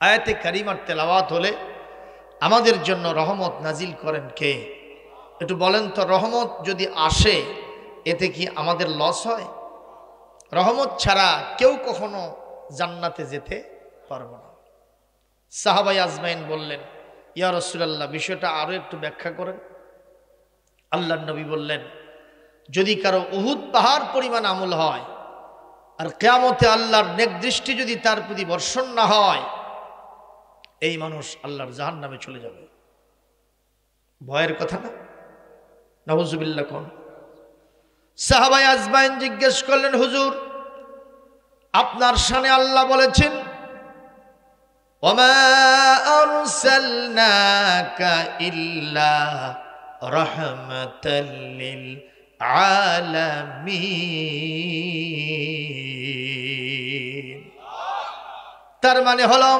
আয়াতে কারিমার তেলাওয়াত হলে আমাদের জন্য রহমত নাজিল করেন কে? একটু বলেন তো, রহমত যদি আসে এতে কি আমাদের লস হয়? রহমত ছাড়া কেউ কখনো জান্নাতে যেতে পারবো না। সাহাবাই আজমাইন বললেন, ইয়া রাসূলুল্লাহ, বিষয়টা আরো একটু ব্যাখ্যা করেন। আল্লাহর নবী বললেন, যদি কারো উহুদ পাহাড় পরিমাণ আমল হয় আর কিয়ামতে আল্লাহর নেক দৃষ্টি যদি তার প্রতি বর্ষণ না হয়, এই মানুষ আল্লাহর জাহান্নামে চলে যাবে। ভয়ের কথা না? নাউজুবিল্লাহ। কোন সাহাবায়ে আজমাইন জিজ্ঞেস করলেন, হুজুর, আপনার শানে আল্লাহ বলেছেন, ওয়ামা আরসালনাকা ইল্লা রাহমাতাল লিল আলামিন। তার মানে হলো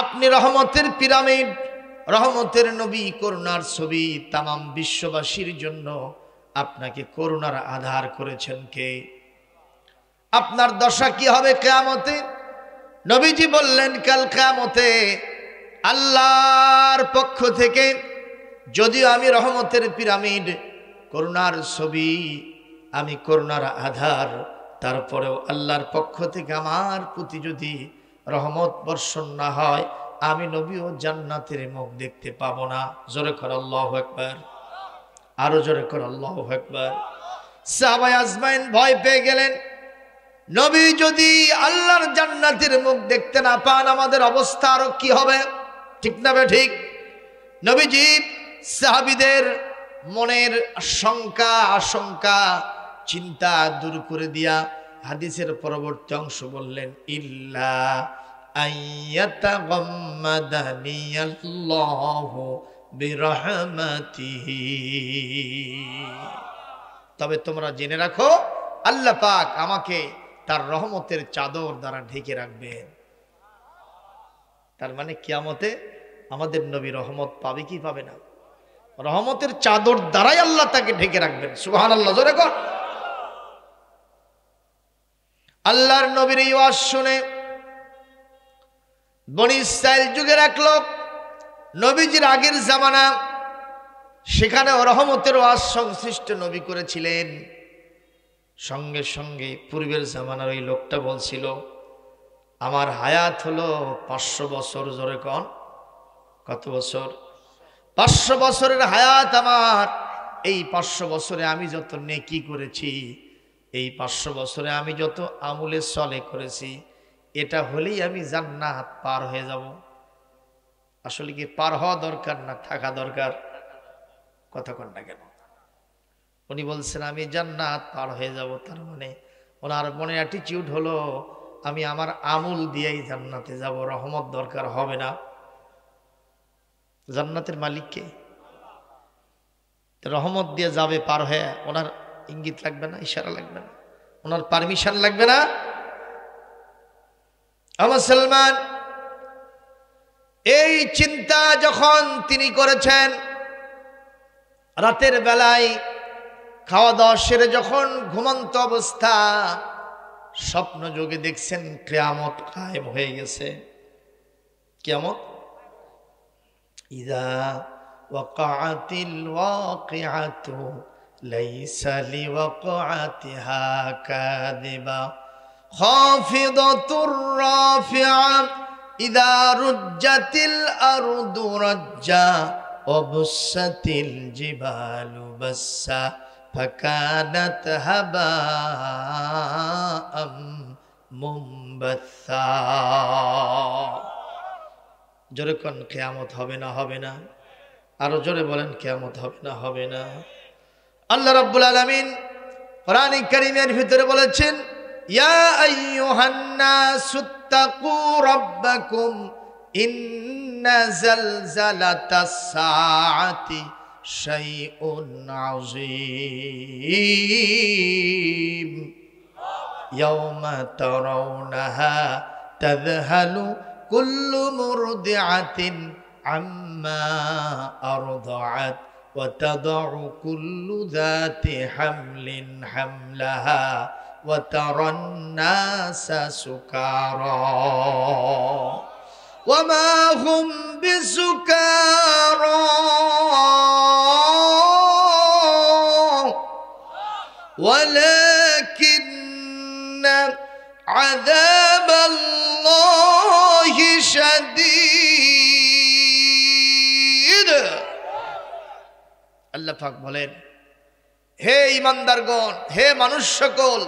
আপনি রহমতের পিরামিড, রহমতের নবী, করুণার ছবি। তামাম বিশ্ববাসীর জন্য আপনাকে করুণার আধার করেছেন কে? আপনার দশা কি হবে কিয়ামতে? নবীজি বললেন, কাল কিয়ামতে আল্লাহর পক্ষ থেকে যদিও আমি রহমতের পিরামিড, করুণার ছবি, আমি করুণার আধার, তারপরেও আল্লাহর পক্ষ থেকে আমার প্রতি যদি রহমত বর্ষণ না হয়, আমি নবীও জান্নাতের মুখ দেখতে পাবো না। জোরে কর আল্লাহু আকবার, আরো জোরে কর আল্লাহু আকবার। সাহাবায়ে আজমাইন ভয় পেয়ে গেলেন, নবী যদি আল্লাহর জান্নাতের মুখ দেখতে না পান, আমাদের অবস্থা আরো কি হবে? ঠিক না বে ঠিক? নবীজি সাহাবীদের মনের শঙ্কা, আশঙ্কা, চিন্তা দূর করে দিয়া হাদিসের পরবর্তী অংশ বললেন, ইল্লা আইয়াতাগাম্মাদানিয়াল্লাহু বিরহমাতিহি। তবে তোমরা জেনে রাখো, আল্লাহ পাক আমাকে তার রহমতের চাদর দ্বারা ঢেকে রাখবেন। তার মানে কিয়ামতে আমাদের নবী রহমত পাবে কি পাবে না? রহমতের চাদর দ্বারাই আল্লাহ তাকে ঢেকে রাখবেন। সুবহানাল্লাহ, জোরে কর। আল্লাহর নবীর এই ওয়াজ শুনে বনি ইসরাইল যুগের এক লোক, নবীজির আগের জামানা, সেখানে রহমতের ওয়াজ সংশ্লিষ্ট নবী করেছিলেন। সঙ্গে সঙ্গে পূর্বের জামানার ওই লোকটা বলছিল, আমার হায়াত হলো 500 বছর। জোরে কন, কত বছর? 500 বছরের হায়াত আমার। এই 500 বছরে আমি যত নেকি করেছি, এই 500 বছরে আমি যত আমলে সলে করেছি, এটা হলেই আমি জান্নাত পার হয়ে যাব। আসলে কি পার হওয়া দরকার না থাকা দরকার? কথা কন না কেন? উনি বলছেন আমি জান্নাত পার হয়ে যাব। তার মানে ওনার মনে অ্যাটিটিউড হলো, আমি আমার আমল দিয়েই জান্নাতে যাব, রহমত দরকার হবে না। জান্নাতের মালিককে রহমত দিয়ে যাবে পার হয়ে, ওনার ইঙ্গিত লাগবে না, ইশারা লাগবে না, ওনার পারমিশন লাগবে না। মুসলমান, এই চিন্তা যখন তিনি করেছেন, রাতের বেলায় খাওয়া দাওয়া সেরে যখন ঘুমন্ত অবস্থা স্বপ্ন যোগে দেখছেন কিয়ামত কায়েম হয়ে গেছে। কিয়ামত, ইযা ওয়াকাআতিল ওয়াকিআতু লাইসা লিওয়াকাআতিহা কাযিবা খাফিদাতুর রাফিআ ইযা রুজ্জাতিল আরদু রাজ্জা ওয়া বুসাতিল জিবালু বাসসা ফাকানাত হাবাআম মুমবাসসা। জোরে কোন কিয়ামত হবে না? হবে না? আরো জোরে বলেন, কিয়ামত হবে না? হবে না? আল্লাহ রাব্বুল আলামিন কোরআন কারীমের ভিতরে বলেছেন, ইয়া আইয়ুহান নাসুত্তাকু রাব্বাকুম ইন্না জালজালাতাস সাআতি শাইউন আযীম ইয়াওমা তারাউনাহা তাযহালু কুল্লু মুরদিআতিন আম্মা আরদাআত ওয়া তাদউ কুল্লু যাতি হামলিন হামলাহা ওয়া তারান নাসা সুকারা। وما هم بسكارى ولكن عذاب الله شديد আল্লাহ পাক বলেন, হে ঈমানদারগণ, হে মানুষ সকল,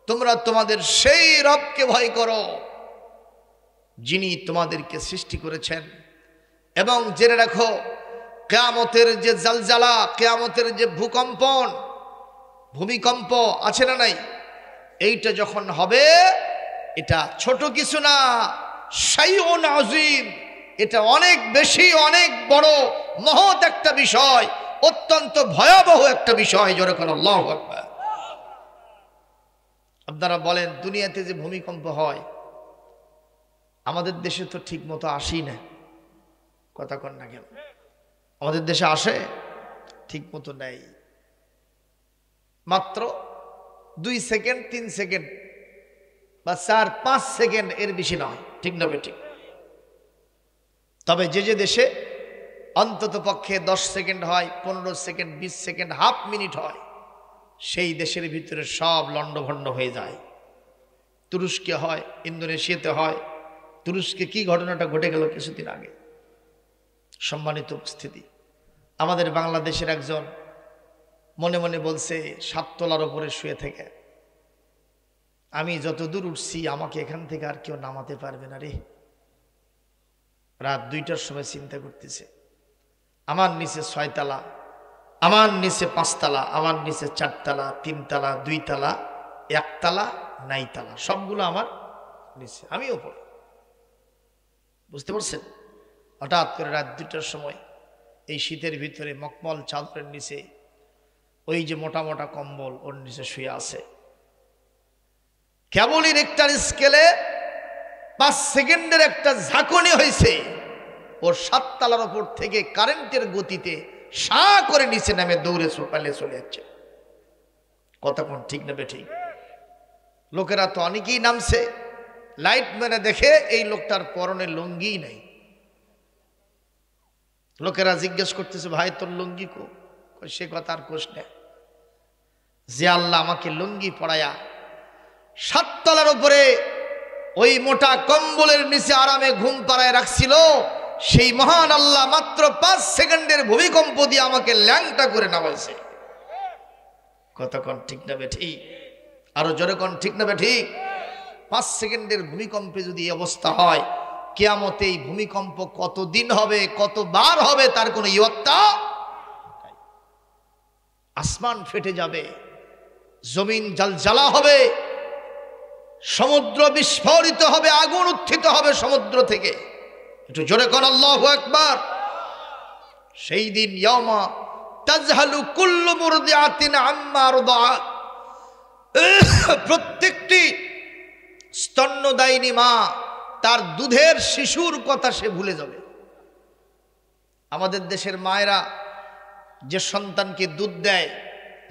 তোমরা তোমাদের সেই রবকে ভয় করো যিনি তোমাদেরকে সৃষ্টি করেছেন। এবং জেনে রাখো, কিয়ামতের যে জালজালা, কিয়ামতের যে ভূমিকম্প আছে না নাই, এইটা যখন হবে, এটা ছোট কিছু না, শাইউন আযীম, এটা অনেক বেশি, অনেক বড় মহৎ একটা বিষয়, অত্যন্ত ভয়াবহ একটা বিষয়। জোরে করে আল্লাহু আকবার। আপনারা বলেন, দুনিয়াতে যে ভূমিকম্প হয় আমাদের দেশে তো ঠিক মতো আসেই না, কথা কন না কেন? আমাদের দেশে আসে ঠিক মতো নেই, মাত্র 2 সেকেন্ড 3 সেকেন্ড বা 4-5 সেকেন্ড, এর বেশি নয়, ঠিক না বেঠিক? তবে যে যে দেশে অন্তত পক্ষে 10 সেকেন্ড হয়, 15 সেকেন্ড, 20 সেকেন্ড, হাফ মিনিট হয়, সেই দেশের ভিতরে সব লণ্ডভণ্ড হয়ে যায়। তুরস্কে হয়, ইন্দোনেশিয়াতে হয়। তুরস্কে কি ঘটনাটা ঘটে গেল কিছুদিন আগে, সম্মানিত উপস্থিতি, আমাদের বাংলাদেশের একজন মনে মনে বলছে 7 তলার উপরে শুয়ে থেকে, আমি যত দূর উঠছি আমাকে এখান থেকে আর কেউ নামাতে পারবে না রে। রাত 2টার সময় চিন্তা করতেছে, আমার নিচে 6 তলা, আমার নিচে 5 তলা, আমার নিচে 4 তলা, 3 তলা, 2 তলা, 1 তলা, নাই তলা, সবগুলো আমার নিচে, আমি উপরে। বুঝতে পারছেন? হঠাৎ করে রাত 2টার সময় এই শীতের ভিতরে মকমল চাদরের নিচে ওই যে মোটা মোটা কম্বল, ওর নিচে শুয়ে আছে। কেবলই রিক্টার স্কেলে 5 সেকেন্ডের একটা ঝাঁকুনি হয়েছে, ওর 7 তলার উপর থেকে কারেন্টের গতিতে সা করে নিচে নামে দৌড়ে পালিয়ে চলে যাচ্ছে। কতক্ষণ ঠিক না বেঠিক? লোকেরা তো অনেকেই নামছে, লাইট মেনে দেখে এই লোকটার পরনে লুঙ্গি নাই। লোকেরা জিজ্ঞেস করতেছে, ভাই তোর লুঙ্গি কো? সে কথা আর কোষ নেই। যে আল্লাহ আমাকে লুঙ্গি পরায়া 7 তলার উপরে ওই মোটা কম্বলের নিচে আরামে ঘুম পাড়ায় রাখছিল, সেই মহান আল্লাহ মাত্র 5 সেকেন্ডের ভূমিকম্প দিয়ে আমাকে ল্যাংটা করে নামাইছে। কতক্ষণ ঠিক না বেঠি? আরো জোরে কোন ঠিক না বেঠি? 5 সেকেন্ডের ভূমিকম্পে যদি এই অবস্থা হয়, কিয়ামতে এই ভূমিকম্প কতদিন হবে, কতবার হবে, তার কোনো ইয়ত্তা। আসমান ফেটে যাবে, জমিন জালজালা হবে, সমুদ্র বিস্ফোরিত হবে, আগুন উত্থিত হবে সমুদ্র থেকে। একটু জোরে কোন আল্লাহু আকবার। সেই দিন ইয়াউমা তাজহালু কুল্লু মুরদিআতিন আম্মা আরদাআত, প্রত্যেকটি স্তন্যদায়িনী মা তার দুধের শিশুর কথা সে ভুলে যাবে। আমাদের দেশের মায়েরা যে সন্তানকে দুধ দেয়,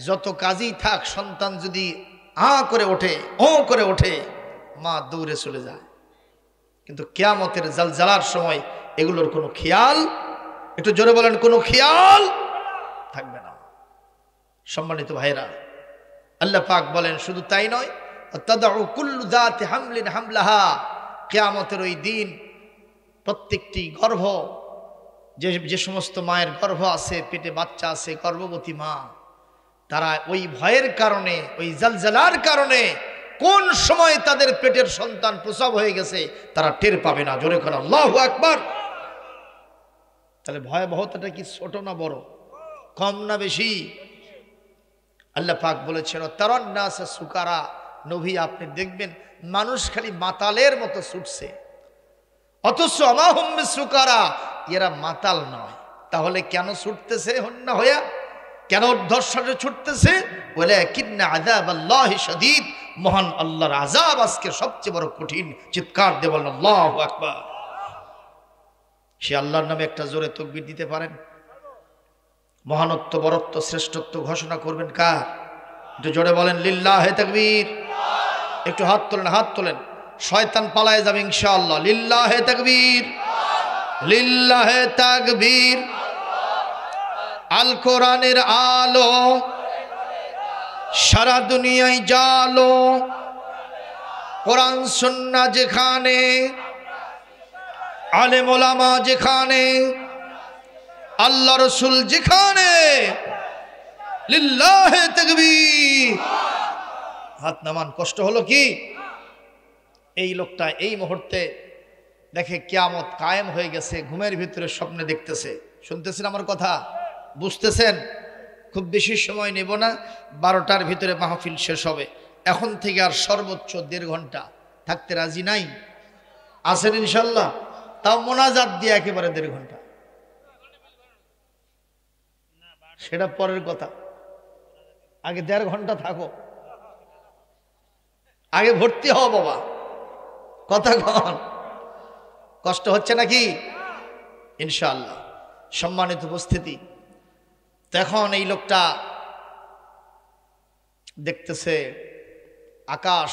যত কাজই থাক, সন্তান যদি আ করে ওঠে, ও করে ওঠে, মা দৌড়ে চলে যায়। কিন্তু কিয়ামতের জালজালার সময় এগুলোর কোনো খেয়াল, একটু জোরে বলেন, কোনো খেয়াল থাকবে না। সম্মানিত ভাইরা, আল্লাহ পাক বলেন শুধু তাই নয়, তাদউ কুল্লু যাতি হামলিন হামলাহা, কিয়ামতের ওই দিন প্রত্যেকটি গর্ভ, যে সমস্ত মায়ের গর্ভ আছে, পেটে বাচ্চা আছে, গর্ভবতী মা, তারা ওই ভয়ের কারণে, ওই জালজালার কারণে কোন সময় তাদের পেটের সন্তান প্রসব হয়ে গেছে তারা টের পাবে না। জোরে করে আল্লাহু আকবার। তাহলে ভয়াবহতাটা কি ছোট না বড়, কম না বেশি? আল্লাহ পাক বলেছেন তারান নাস সুকারা, নবী আপনি দেখবেন মানুষ খালি মাতালের মতো ছুটছে, অথচ আমা হুম বিসুকারা, এরা মাতাল নয়। তাহলে কেন ছুটতেছে হন্না হইয়া, কেন উদ্ধর্ষণে ছুটতেছে? বলে কিন্না আযাবাল্লাহি শাদীদ, মহান আল্লাহর আযাব আজকে সবচেয়ে বড় কঠিন। চিৎকার দিয়ে বলেন আল্লাহু আকবার। সে আল্লাহর নামে একটা জোরে তাকবীর দিতে পারেন? মহানত্ব, বরত্ব, শ্রেষ্ঠত্ব ঘোষণা করবেন কার? একটু জোরে বলেন লিল্লাহি তাকবীর। একটু হাত তোলেন, হাত তোলেন। শয়তান পালায় যাবে ইনশাআল্লাহ। লিল্লাহে তাকবীর, লিল্লাহে তাকবীর। আল কোরআনের আলো সারা দুনিয়ায় জালো, কোরআন সুন্নাহ যেখানে, আলেম ওলামা যেখানে, আল্লাহ রসুল যেখানে, লিল্লাহে তাকবীর। হাত নামান। কষ্ট হলো কি? এই লোকটা এই মুহূর্তে দেখে কিয়ামত কায়েম হয়ে গেছে, ঘুমের ভিতরে স্বপ্নে দেখতেছে। শুনতেছেন আমার কথা? বুঝতেছেন? খুব বেশি সময় নেব না, 12টার ভিতরে মাহফিল শেষ হবে। এখন থেকে আর সর্বোচ্চ 1.5 ঘন্টা থাকতে রাজি নাই? আছেন ইনশাল্লাহ? তাও মোনাজাত দিয়ে একেবারে 1.5 ঘন্টা, সেটা পরের কথা। আগে 1.5 ঘন্টা থাকো, আগে ভর্তি হও বাবা। কথা কন, কষ্ট হচ্ছে নাকি? ইনশাআল্লাহ। সম্মানিত উপস্থিতি, তখন এই লোকটা দেখতেছে আকাশ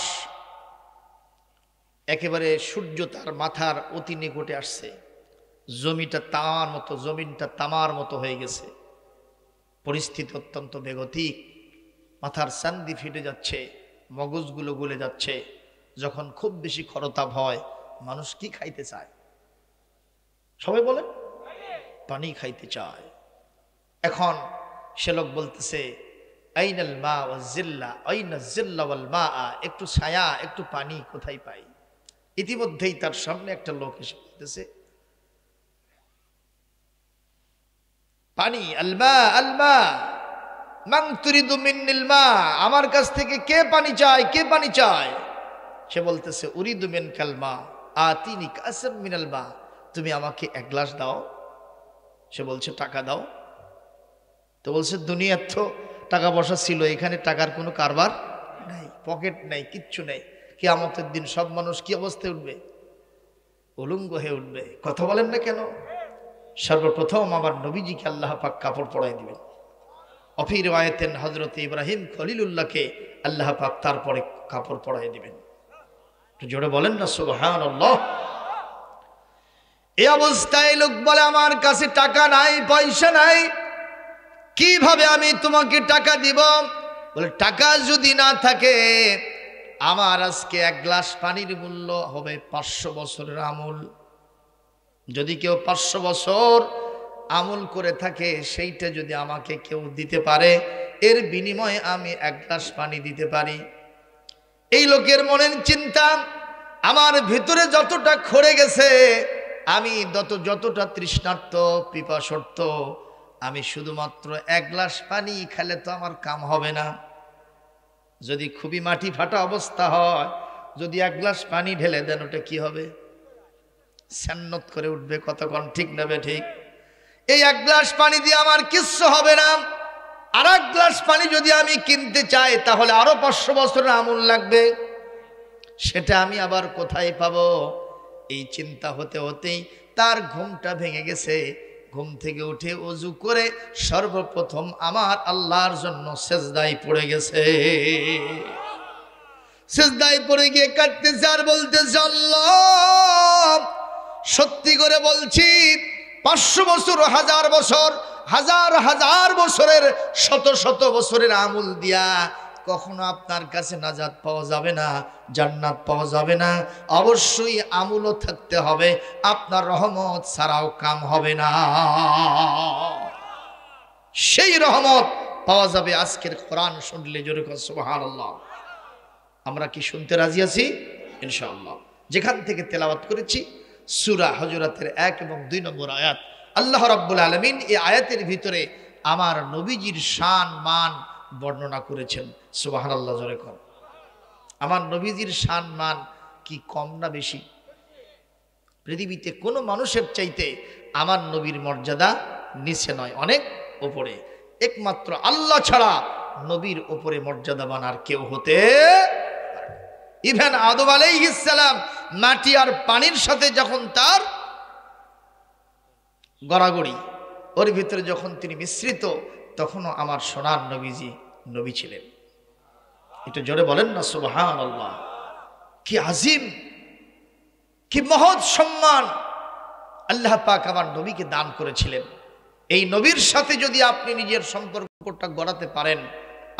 একেবারে, সূর্য তার মাথার অতি নিকটে আসছে, জমিটা তামার মতো হয়ে গেছে। পরিস্থিতি অত্যন্ত বেগতিক, মাথার চান্দি ফেটে যাচ্ছে, মগজগুলো গলে যাচ্ছে। যখন খুব বেশি খরতাপ হয়, মানুষ কি খাইতে চায়? সবাই বলেন, পানি খাইতে চায়। এখন সে লোক বলতেছে, আইনাল মা ওয়াজ জিল্লা, আইনা জিল্লা ওয়াল মা, একটু ছায়া একটু পানি কোথায় পাই? ইতিমধ্যেই তার সামনে একটা লোক এসে বলতেছে, পানি। আলমা আলমা মান তুরিদু মিন্নিল মা, আমার কাছ থেকে কে পানি চায়? কে পানি চায়? সে বলতেছে, উরিদু মিনকাল মা আতিনি কাসাম মিনাল মা, তুমি আমাকে 1 গ্লাস দাও। সে বলছে, টাকা দাও। তো বলছে, দুনিয়ার তো টাকা পয়সা ছিল, এখানে টাকার কোনো কারবার নাই, পকেট নাই, কিচ্ছু নেই। কিয়ামতের দিন সব মানুষ কি অবস্থায় উঠবে? উলঙ্গ হয়ে উঠবে। কথা বলেন না কেন? সর্বপ্রথম আমার নবীজিকে আল্লাহ পাক কাপড় পরাই দিবেন। অফি রিওয়ায়াতেন হযরত ইব্রাহিম খলিলুল্লাহকে আল্লাহ পাক তারপরে কাপড় পরাই দিবেন। একটু জোরে বলেন না সুবহানাল্লাহ। এই অবস্থায় লোক বলে, আমার কাছে টাকা নাই, পয়সা নাই, কিভাবে আমি তোমাকে টাকা দিব? বলে, টাকা যদি না থাকে, আমার আজকে 1 গ্লাস পানির মূল্য হবে 500 বছরের আমল। যদি কেউ 500 বছর আমল করে থাকে, সেইটা যদি আমাকে কেউ দিতে পারে, এর বিনিময়ে আমি 1 গ্লাস পানি দিতে পারি। এই লোকের মনের চিন্তা, আমার ভিতরে যতটা খড়ে গেছে, আমি যতটা তৃষ্ণার্ত পিপাসর্ত, আমি শুধুমাত্র 1 গ্লাস পানি খেলে তো আমার কাম হবে না। যদি খুবই মাটি ফাটা অবস্থা হয়, যদি 1 গ্লাস পানি ঢেলে দেন, ওটা কি হবে? সান্নত করে উঠবে। কতক্ষণ ঠিক নেবে? ঠিক। এই 1 গ্লাস পানি দিয়ে আমার কিচ্ছু হবে না। আর 1 গ্লাস পানি যদি আমি কিনতে চাই, তাহলে আরো 500 বছরের আমল লাগবে। সেটা আমি আবার কোথায় পাবো? এই চিন্তা হতে হতেই তার ঘুমটা ভেঙে গেছে। ঘুম থেকে উঠে ওযু করে সর্বপ্রথম আমার আল্লাহর জন্য সেজদায় পড়ে গেছে। সেজদায় পড়ে গিয়ে কাঁদতেছে আর বলতেছে, আল্লাহ, সত্যি করে বলছি, 500 বছর, 1000 বছর, হাজার হাজার বছরের, শত শত বছরের আমল দিয়া কখনো আপনার কাছে নাজাত পাওয়া যাবে না, জান্নাত পাওয়া যাবে না। অবশ্যই আমলও থাকতে হবে, আপনার রহমত ছাড়াও কাম হবে না। সেই রহমত পাওয়া যাবে আজকের কোরআন শুনলে। জোরে কর সুবহানাল্লাহ। আমরা কি শুনতে রাজি আছি? ইনশাআল্লাহ। যেখান থেকে তেলাওয়াত করেছি সূরা হুজুরাতের 1 এবং 2 নম্বর আয়াত। আল্লাহ রাব্বুল আলামিন এই আয়াতের ভিতরে আমার নবীজির শান মান বর্ণনা করেছেন। সুবহানাল্লাহ। জোরে কর। আমার নবীজির শান মান কি কম না বেশি? পৃথিবীতে কোনো মানুষের চাইতে আমার নবীর মর্যাদা নিচে নয়, অনেক উপরে। একমাত্র আল্লাহ ছাড়া নবীর উপরে মর্যাদাবান আর কেউ হতে, ইভেন আদম আলাইহিস সালাম মাটি আর পানির সাথে যখন তার গড়াগড়ি, ওর ভিতরে যখন তিনি মিশ্রিত, তখনও আমার সোনার নবীজি নবী ছিলেন। এটা জোরে বলেন না সুবহানাল্লাহ। কি আজিম কি মহৎ সম্মান আল্লাহ পাক আমার নবীকে দান করেছিলেন। এই নবীর সাথে যদি আপনি নিজের সম্পর্কটা গড়াতে পারেন,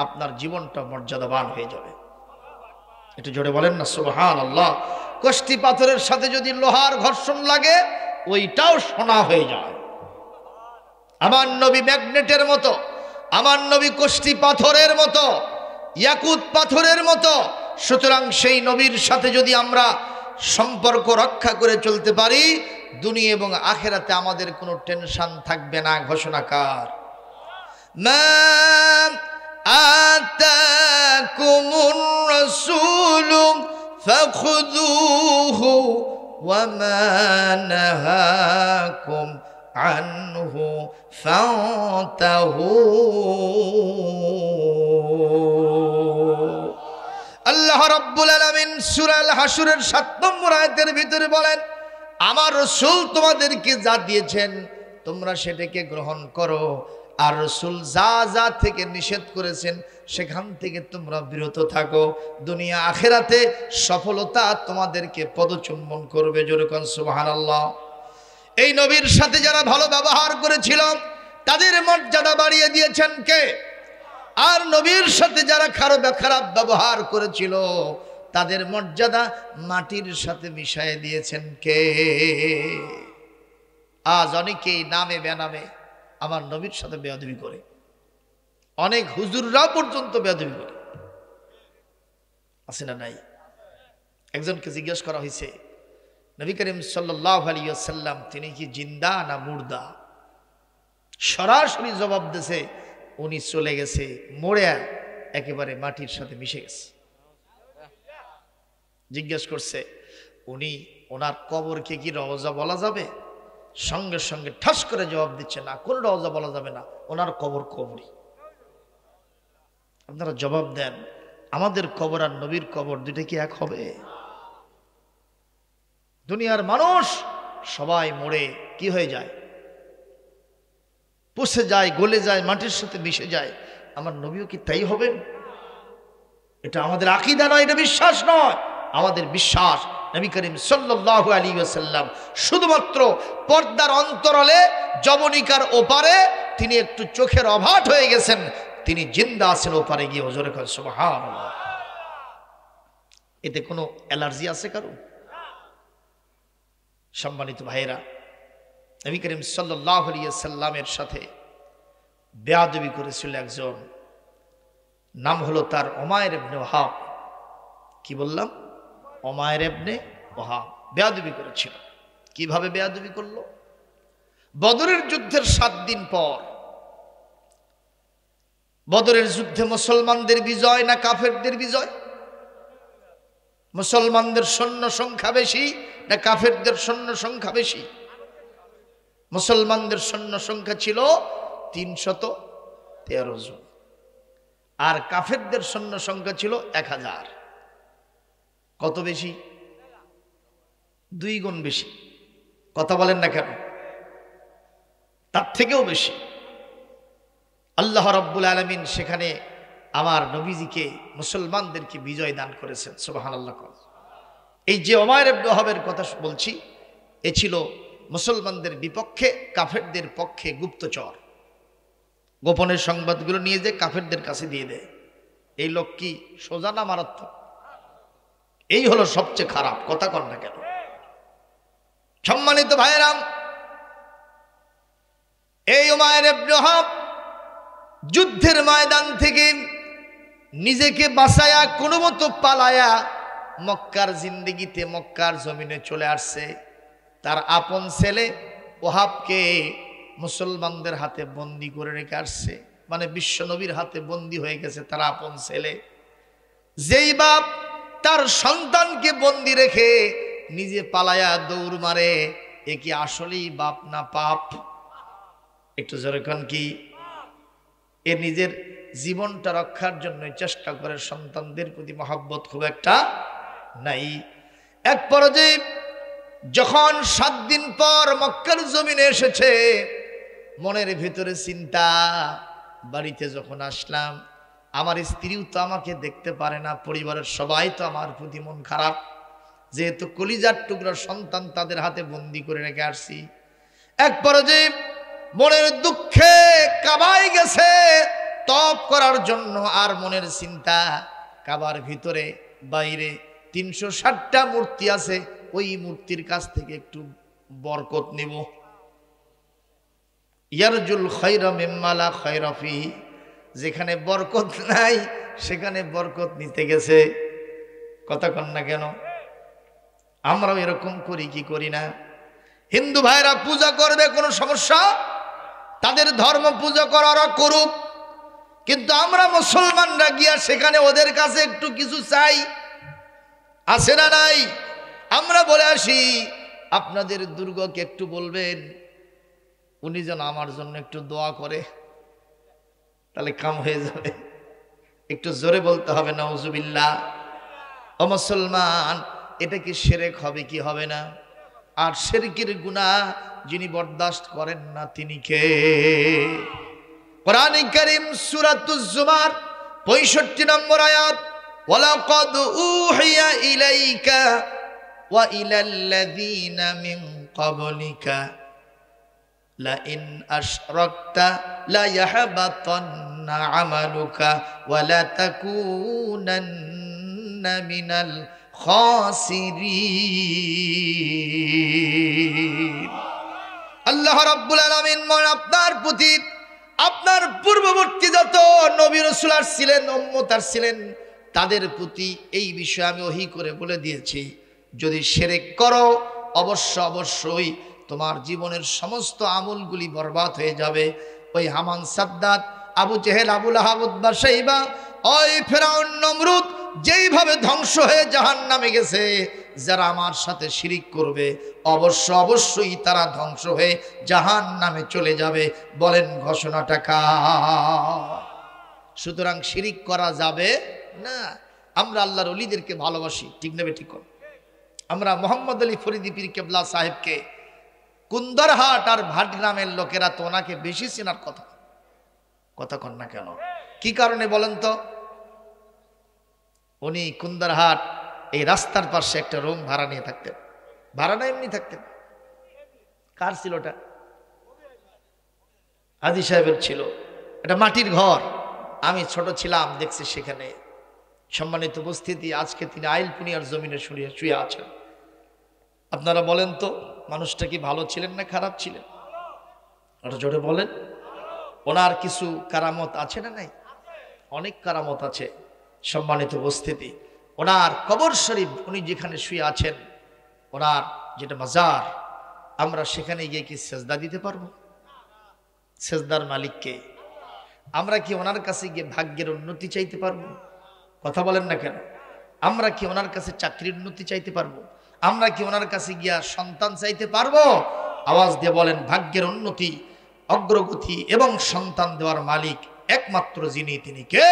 আপনার জীবনটা মর্যাদাবান হয়ে যাবে। একটু জোরে বলেন না সুবহানাল্লাহ। কষ্টি পাথরের সাথে যদি লোহার ঘর্ষণ লাগে, ওইটাও সোনা হয়ে যায়। আমার নবী ম্যাগনেটের মতো, আমার নবী কষ্টি পাথরের মতো, ইয়াকুত পাথরের মতো। সুতরাং সেই নবীর সাথে যদি আমরা সম্পর্ক রক্ষা করে চলতে পারি, দুনিয়া এবং আখিরাতে আমাদের কোনো টেনশন থাকবে না। ঘোষণাকার মা আতাকুমুর রাসূলু ফাখুযুহু ওয়া মা নাহাকুম আনহু ফান্তাহু। আল্লাহ রাব্বুল আলামিন সূরা আল হাশরের ৭ নম্বর আয়াতের ভিতরে বলেন, আমার রাসূল তোমাদেরকে যা দিয়েছেন তোমরা সেটাকে গ্রহণ করো, আর রাসূল যা যা থেকে নিষেধ করেছেন সেখান থেকে তোমরা বিরত থাকো। দুনিয়া আখিরাতে সফলতা তোমাদেরকে পদচুম্বন করবে। জোরে কোন সুবহানাল্লাহ। এই নবীর সাথে যারা ভালো ব্যবহার করেছিল তাদের মর্যাদা বাড়িয়ে দিয়েছেন কে? আর নবীর সাথে যারা খারাপ ব্যবহার করেছিল তাদের মর্যাদা মাটির সাথে মিশিয়ে দিয়েছেন কে? আজ অনেকেই নামে বেনামে আমার নবীর সাথে বেয়াদবি করে, অনেক হুজুররা পর্যন্ত বেয়াদবি করে। আছে না নাই? একজনকে জিজ্ঞেস করা হয়েছে, নবী করিম সাল্লাল্লাহু আলাইহি ওয়াসাল্লাম তিনি কি জিন্দা না মুর্দা? সরাসরি জবাব দিয়েছে, উনি চলে গেছে, মরে একেবারে মাটির সাথে মিশে গেছে। জিজ্ঞেস করছে, উনি ওনার কবরকে কি রওজা বলা যাবে? সঙ্গে সঙ্গে ঠাস করে জবাব দিচ্ছে, না, কোন রওজা বলা যাবে না, ওনার কবর কবরই। আপনারা জবাব দেন, আমাদের কবর আর নবীর কবর দুইটা কি এক হবে? দুনিয়ার মানুষ সবাই মরে কি হয়ে যায়? পচে যায়, গলে যায়, মাটির সাথে মিশে যায়। আমার নবীও কি তাই হবেন? এটা আমাদের আকীদা নয়, এটা বিশ্বাস নয়। আমাদের বিশ্বাস নবী করিম সাল্লাল্লাহু আলাইহি ওয়াসাল্লাম শুধুমাত্র পর্দার অন্তরালে যবনিকার ওপারে তিনি একটু চোখের অভাট হয়ে গেছেন, তিনি জিন্দা আছেন ওপারে গিয়ে। হুজুরে কয় সুবহানাল্লাহ। এতে কোনো অ্যালার্জি আছে কারো? সম্মানিত ভাইয়েরা, নবী করিম সাল্লাল্লাহু আলাইহি ওয়াসাল্লামের সাথে বেয়াদবি করেছিল একজন, নাম হলো তার উমাইর ইবনে ওয়াহাব। কি বললাম? উমাইর ইবনে ওয়াহাব বেয়াদবি করেছিল। কিভাবে বেয়াদবি করলো? বদরের যুদ্ধের 7 দিন পর, বদরের যুদ্ধে মুসলমানদের বিজয় না কাফেরদের বিজয়? মুসলমানদের সৈন্য সংখ্যা বেশি না কাফেরদের সৈন্য সংখ্যা বেশি? মুসলমানদের সৈন্য সংখ্যা ছিল 313 জন, আর কাফেরদের সৈন্য সংখ্যা ছিল 1000। কত বেশি? 2 গুণ বেশি। কথা বলেন না কেন? তার থেকেও বেশি। আল্লাহ রাব্বুল আলামিন সেখানে আমার নবীজিকে, মুসলমানদেরকে বিজয় দান করেছেন। সুবহানাল্লাহ। এই যে উমাইর ইবনে ওয়াহাবের কথা বলছি, এ ছিল মুসলমানদের বিপক্ষে কাফেরদের পক্ষে গুপ্তচর। গোপনের সংবাদগুলো নিয়ে যে কাফেরদের কাছে দিয়ে দেয়। এই লোক কি সোজা না মারাত্মক? এই হলো সবচেয়ে খারাপ। কথা কর না কেন? সম্মানিত ভাইয়েরাম, এই উমাইর ইবনে ওয়াহাব যুদ্ধের ময়দান থেকে নিজেকে বাঁচায়া কোনো মতো পালায়া মক্কার জিন্দেগিতে, মক্কার জমিনে চলে আসছে। তার আপন ছেলে ওহাবকে মুসলমানদের হাতে বন্দি করে রেখে আসছে, মানে বিশ্ব নবীর হাতে বন্দি হয়ে গেছে তার আপন ছেলে। যেই বাপ তার সন্তানকে বন্দি রেখে নিজে পালায়া দৌড় মারে, এ কি আসলেই বাপ না পাপ? একটু জোরে কোন কি? এ নিজের জীবনটা রক্ষার জন্য চেষ্টা করে, সন্তানদের প্রতি মহব্বত খুব একটা নাই। এক পর্যায়ে যখন 7 দিন পর মক্কার জমিনে এসেছে, মনের ভিতরে চিন্তা, বাড়িতে যখন আসলাম আমার স্ত্রীও তো আমাকে দেখতে পারে না, পরিবারের সবাই তো আমার প্রতি মন খারাপ, যেহেতু কলিজার টুকরা সন্তান তাদের হাতে বন্দি করে রেখে আসছি। এক পর্যায়ে মনের দুঃখে কাবায় গেছে তপ করার জন্য, আর মনের চিন্তা কাবার ভিতরে বাইরে 360টা মূর্তি আছে, ওই মূর্তির কাছ থেকে একটু বরকত নিব। ইয়ারজুল খায়রা মিম্মা লা খায়রা ফিহি, যেখানে বরকত নাই সেখানে বরকত নিতে গেছে। কথা কন না কেন? আমরাও এরকম করি কি করি না? হিন্দু ভাইরা পূজা করবে, কোনো সমস্যা, তাদের ধর্ম পূজা করারা করুক, কিন্তু আমরা মুসলমানরা গিয়া সেখানে ওদের কাছে একটু কিছু চাই, আছে না নাই? আমরা বলে আসি আপনাদের দুর্গকে একটু বলবেন উনি যেন আমার জন্য একটু দোয়া করে, তাহলে কাম হয়ে যাবে। একটু জোরে বলতে হবে নাউজুবিল্লাহ। ও মুসলমান, এটা কি শিরক হবে কি হবে না? আর শিরকের গুনাহ যিনি বরদাস্ত করেন না তিনি কে? কোরআন কারীম সূরাতুজ জুমার 65 নম্বর আয়াত, ওয়ালাকাদ উহিয়া ইলাইকা ওয়া ইলাল্লাযীনা মিন ক্বাবলিকা লা ইন আশরাকতা লা ইয়াহবাতান্না আমালুকা ওয়া লা তাকুনান্না মিনাল খাসিরিন। আল্লাহ রাব্বুল আলামিন আপনার প্রতি, আপনার পূর্ববর্তী যত নবী রাসূল ছিলেন, উম্মত ছিলেন, তাদের প্রতি এই বিষয়ে আমি ওহী করে বলে দিয়েছি, যদি শিরক করো অবশ্যই তোমার জীবনের সমস্ত আমলগুলি বরবাদ হয়ে যাবে। ওই হামান, সাদ্দাত, আবু জেহেল, আবু লাহাব, উতবা, শাইবা, ওই ফেরাউন, নমরুদ যেইভাবে ধ্বংস হয়ে জাহান্নামে গেছে, যারা আমার সাথে শিরিক করবে অবশ্যই তারা ধ্বংস হয়ে জাহান্নামে চলে যাবে। বলেন ঘোষণাটা কার? সুতরাং শিরিক করা যাবে না। আমরা আল্লাহর ওলিদেরকে ভালোবাসি, ঠিক নেবে ঠিক কর। আমরা মোহাম্মদ আলী ফরিদি পীর কেবলা সাহেবকে, কুন্দরহাট আর ভাটগ্রামের লোকেরা তো ওনাকে বেশি চেনার কথা কন না কেন? কি কারণে বলেন তো? উনি কুন্দরহাট এই রাস্তার পাশে একটা রুম ভাড়া নিয়ে থাকতেন। ভাড়া না এমনি থাকতেন। কার ছিল ওটা? হাজী সাহেবের ছিল। এটা মাটির ঘর। আমি ছোট ছিলাম, দেখছি সেখানে। সম্মানিত উপস্থিতি, আজকে তিনি আইলপুনিয়ার জমিনে শুয়ে আছেন। আপনারা বলেন তো, মানুষটা কি ভালো ছিলেন না খারাপ ছিলেন? ওটা জোরে বলেন। ওনার কিছু কারামত আছে না নাই? অনেক কারামত আছে। সম্মানিত উপস্থিতি, ওনার কবর শরীফ, উনি যেখানে শুয়ে আছেন, ওনার যেটা মাজার, আমরা সেখানে গিয়ে কি সেজদা দিতে পারবো? সেজদার মালিককে। আমরা কি ওনার কাছে গিয়ে ভাগ্যের উন্নতি চাইতে পারবো? কথা বলেন না কেন? আমরা কি ওনার কাছে চাকরির উন্নতি চাইতে পারবো? আমরা কি ওনার কাছে গিয়া সন্তান চাইতে পারবো? আওয়াজ দিয়ে বলেন, ভাগ্যের উন্নতি, অগ্রগতি এবং সন্তান দেওয়ার মালিক একমাত্র যিনি, তিনি কে?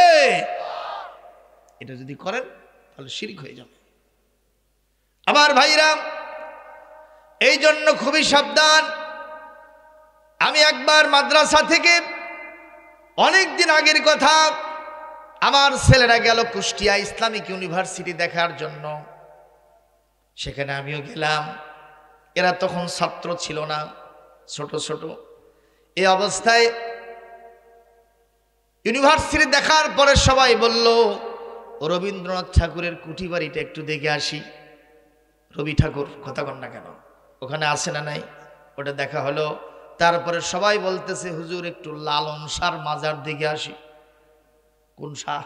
এটা যদি করেন তাহলে শিরক হয়ে যাবে। আমার ভাইরা, এই জন্য খুবই সাবধান। আমি একবার মাদ্রাসা থেকে, অনেক দিন আগের কথা, আমার ছেলেরা গেল কুষ্টিয়া ইসলামিক ইউনিভার্সিটি দেখার জন্য। সেখানে আমিও গেলাম। এরা তখন ছাত্র ছিল না, ছোট ছোট। এই অবস্থায় ইউনিভার্সিটি দেখার পরে সবাই বলল, রবীন্দ্রনাথ ঠাকুরের কুঠি বাড়িটা একটু দেখে আসি। রবি ঠাকুর, কথা কন না কেন? ওখানে আছে না নাই? ওটা দেখা হলো। তারপরে সবাই বলতেছে, হুজুর একটু লালন শাহর মাজার দেখে আসি। কোন শাহ?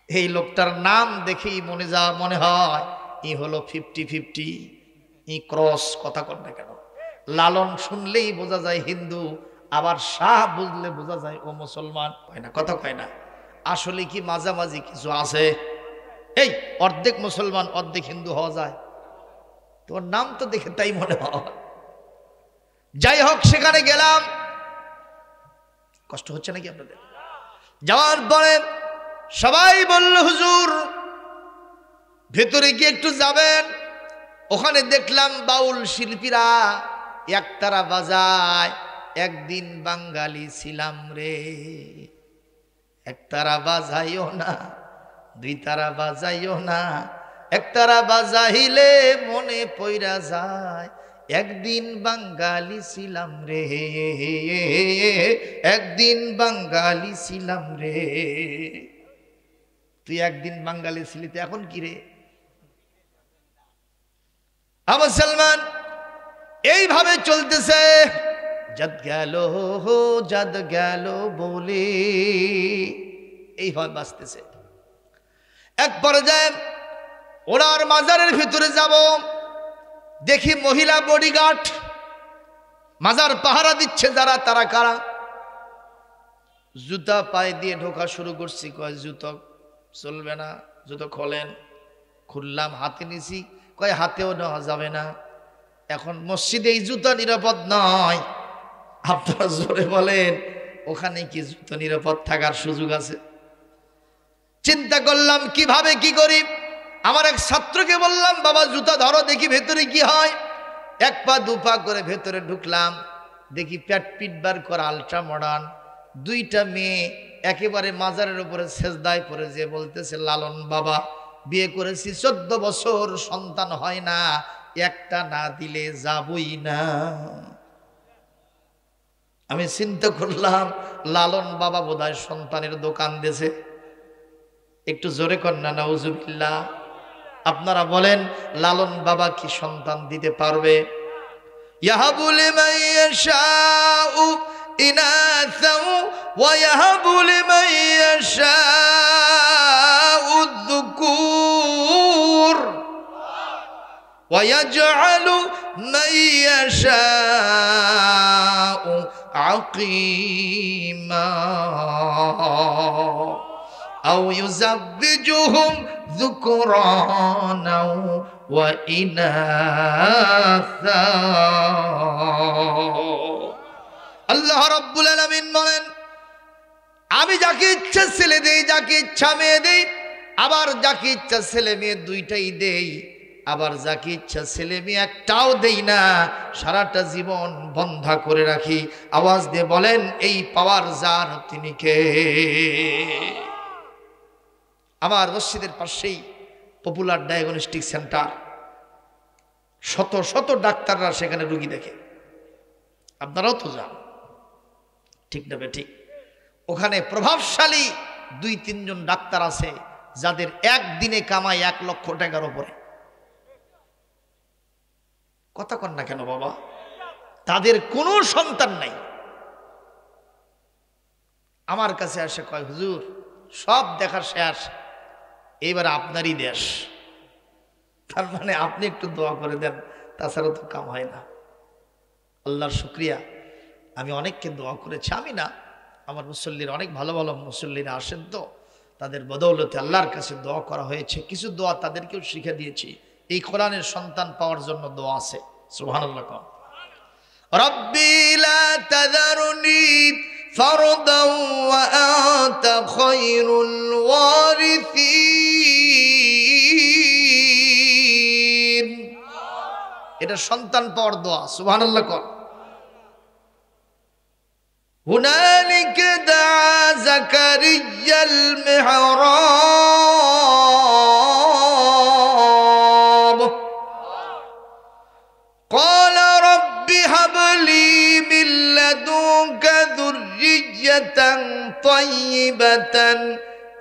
এই লোকটার নাম দেখেই মনে হয় ই হলো 50-50, ই ক্রস। কথা কন না কেন? লালন শুনলেই বোঝা যায় হিন্দু, আবার শাহ বুঝলে বোঝা যায় ও মুসলমান। হয় না? কথা কয় না? আসলে কি মাঝামাঝি কিছু আছে? এই অর্ধেক মুসলমান অর্ধেক হিন্দু হওয়া যায়? তোর নাম তো দেখে তাই মনে হয়। যাই হোক, সেখানে গেলাম। কষ্ট হচ্ছে নাকি আপনাদের? যাওয়ার পরে সবাই বলল, হুজুর ভেতরে গিয়ে একটু যাবেন। ওখানে দেখলাম বাউল শিল্পীরা একতারা বাজায়। একদিন বাঙালি ছিলাম রে, একতারা বাজাইও না, দুই তারা বাজাইও না, একতারা বাজাইলে মনে পইরা যায় একদিন বাঙালি ছিলাম রে, একদিন বাঙালি ছিলাম রে। তুই একদিন বাঙালি ছিলি, তো এখন কি রে? আমার সালমান এইভাবে চলতেছে, জাত গেল জাত গেল বলে এইভাবে বাঁচতেছে। এক পর্যায়ে ওনার মাজারের ভিতরে যাব, দেখি মহিলা বডিগার্ড মাজার পাহারা দিচ্ছে। যারা তারা কারা? জুতা পায়ে দিয়ে ঢোকা শুরু করছি। কয় জুতো চলবে না, জুতো খোলেন। খুললাম, হাতে নিছি। কয় হাতেও নেওয়া যাবে না, এখন মসজিদে এই জুতা নিরাপদ নয়। আপনারা জোরে বলেন, ওখানে কি জুতো নিরাপদ থাকার সুযোগ আছে? চিন্তা করলাম কিভাবে কি করি। আমার এক ছাত্রকে বললাম, বাবা জুতা ধরো, দেখি ভেতরে কি হয়। এক পা দু পা করে ভেতরে ঢুকলাম, দেখি প্যাট পিটবার করা আলট্রা মডার্ন। দুইটা মেয়ে একেবারে মাজারের উপরে সেজদায় পড়ে যে বলতেছে, লালন বাবা বিয়ে করেছি 14 বছর, সন্তান হয় না, একটা না দিলে যাবই না। আমি চিন্তা করলাম, লালন বাবা বোধহয় সন্তানের দোকান দিয়েছে। একটু জোরে কন্যা নাউজুবিল্লাহ। আপনারা বলেন, লালন বাবা কি সন্তান দিতে পারবে? ইয়াহাবু লিমান ইয়াশাউ ইনাসাও ওয়া ইয়াহাবু লিমান ইয়াশাউ যুকুর ওয়া ইয়াজআলু মান ইয়াশাউ আকিমা আও ইউযাব্বিজুহুম যুকরানা ওয়া ইনাসা। আল্লাহ রাব্বুল আলামিন বলেন, আমি যাকে ইচ্ছা ছেলে দেই, যাকে ইচ্ছা মেয়ে দেই, আবার যাকে ইচ্ছা ছেলে মেয়ে দুইটাই দেই, আবার যাকে ইচ্ছা ছেলে মেয়ে একটাও দেই না, সারাটা জীবন বন্ধা করে রাখি। আওয়াজ দিয়ে বলেন, এই পাওয়ার যার তিনি কে? আমার মসজিদের পাশেই পপুলার ডায়াগনস্টিক সেন্টার, শত শত ডাক্তাররা সেখানে রুগী দেখে। আপনারাও তো যান, ঠিক না ঠিক? ওখানে প্রভাবশালী 2-3 জন ডাক্তার আছে যাদের একদিনে কামাই 1 লক্ষ টাকার উপরে। কথা কন না কেন বাবা? তাদের কোনো সন্তান নাই। আমার কাছে আসে, কয় হুজুর সব দেখা শেষ, এইবার আপনারই দেশ। তার মানে আপনি একটু দোয়া করে দেন, তাছাড়া তো কাম হয় না। আল্লাহর শুকরিয়া, আমি অনেককে দোয়া করেছি। আমি না, আমার মুসল্লিরা, অনেক ভালো ভালো মুসল্লিরা আসেন, তো তাদের বদৌলতে আল্লাহর কাছে দোয়া করা হয়েছে। কিছু দোয়া তাদেরকেও শিখে দিয়েছি। এই কোরআনের সন্তান পাওয়ার জন্য দোয়া আছে। সুবহানাল্লাহ। রব্বি লা তাযারুনি ফারদান ওয়া আনতা খায়রুল ওয়ারিসিন। এটা সন্তান পাওয়ার দোয়া। সুবহানাল্লাহ। হুনালিকা দাআ যাকারিয়াল মিহরাব ক্বালা রাব্বি হাবলি মিন লাদুনকা যুররিয়্যাতান তাইয়্যিবাতান